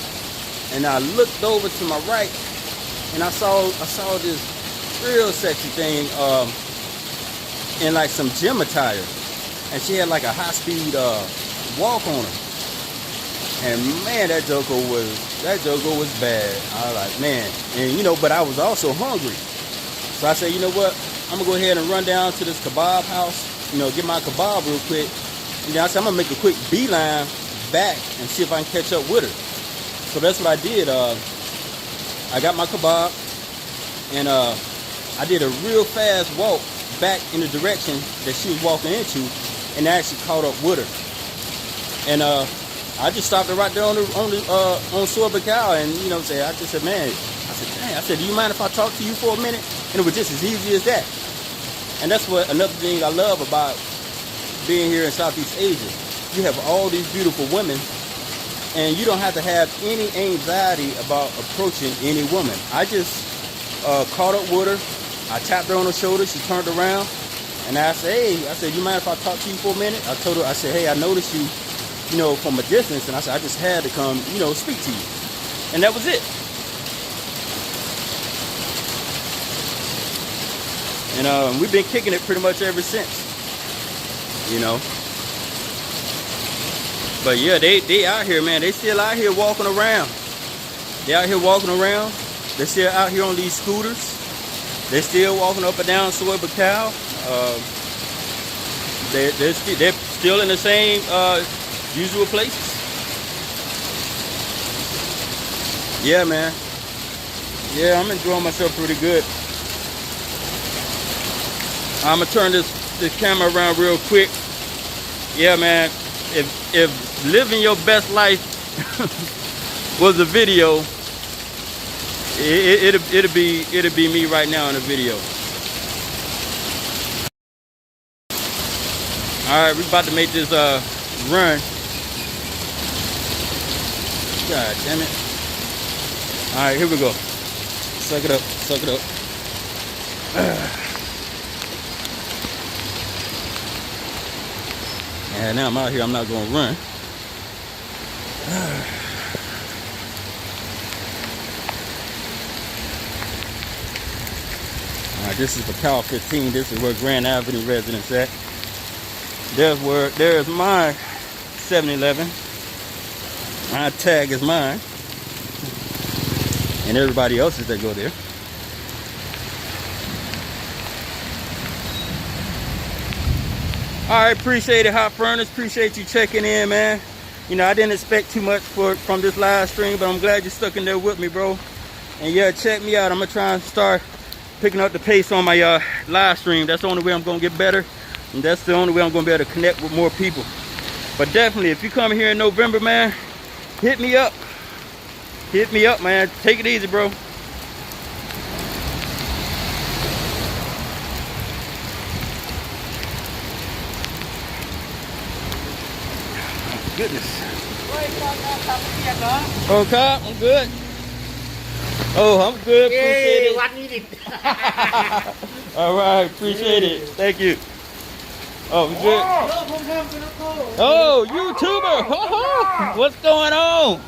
S1: And I looked over to my right, and I saw this real sexy thing in like some gym attire. And she had like a high-speed walk on her. And man, that joker was bad. I was like, man. And you know, but I was also hungry. So I said, you know what? I'm gonna go ahead and run down to this kebab house, you know, get my kebab real quick. And then I said, I'm gonna make a quick beeline back and see if I can catch up with her. So that's what I did. I got my kebab, and I did a real fast walk back in the direction that she was walking into, and I actually caught up with her. And I just stopped her right there on Soy Bacau, and you know, I just said, man, I said, do you mind if I talk to you for a minute? And it was just as easy as that. And that's what another thing I love about being here in Southeast Asia. You have all these beautiful women, and you don't have to have any anxiety about approaching any woman. I just caught up with her. I tapped her on the shoulder. She turned around, and I said, hey, I said, you mind if I talk to you for a minute? I told her, I said, hey, I noticed you, you know, from a distance, and I said, I just had to come, you know, speak to you. And that was it. And we've been kicking it pretty much ever since, you know. But yeah, they out here, man. They still out here walking around. They out here walking around. They're still out here on these scooters. They're still walking up and down Soy Bacau. They're still in the same usual places. Yeah, man. Yeah, I'm enjoying myself pretty good. I'm gonna turn this camera around real quick. Yeah, man. If living your best life was a video, it'll be me right now in a video. All right, we're about to make this run. God damn it! All right, here we go. Suck it up, suck it up. And now I'm out here. I'm not gonna run. All right, this is the Power 15. This is where Grand Avenue residence at. There's my 7-Eleven. My tag is mine, and everybody else's that go there. All right, appreciate it, Hot Furnace. Appreciate you checking in, man. You know, I didn't expect too much from this live stream, but I'm glad you stuck in there with me, bro. And yeah, check me out. I'm gonna try and start picking up the pace on my live stream. That's the only way I'm gonna get better, and that's the only way I'm gonna be able to connect with more people. But definitely, if you come here in November, man, hit me up. Hit me up, man. Take it easy, bro. Goodness. Oh, Cop, I'm good. Oh, I'm good. Appreciate it. All right, appreciate it. Thank you. Oh, we good. Oh, YouTuber. What's going on?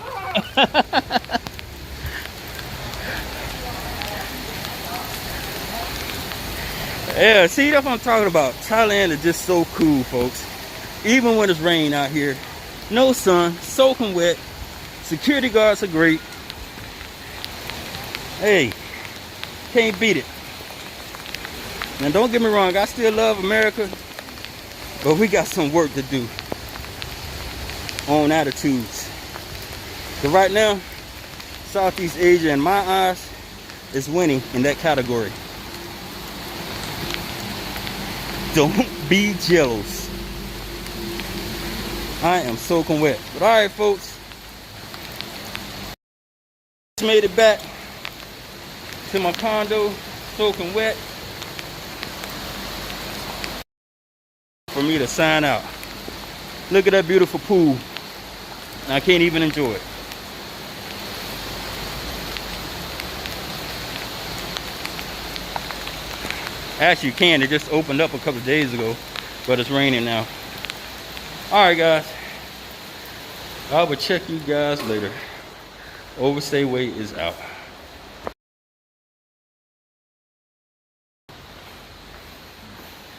S1: Yeah, see, that's what I'm talking about. Thailand is just so cool, folks. Even when it's rain out here. No sun, soaking wet. Security guards are great. Hey, can't beat it. Now don't get me wrong, I still love America, but we got some work to do on attitudes. But right now, Southeast Asia, in my eyes, is winning in that category. Don't be jealous. I am soaking wet. But all right, folks. Just made it back to my condo, soaking wet. For me to sign out. Look at that beautiful pool. I can't even enjoy it. Actually, you can. It just opened up a couple of days ago, but it's raining now. All right, guys. I will check you guys later. Overstay Weight is out.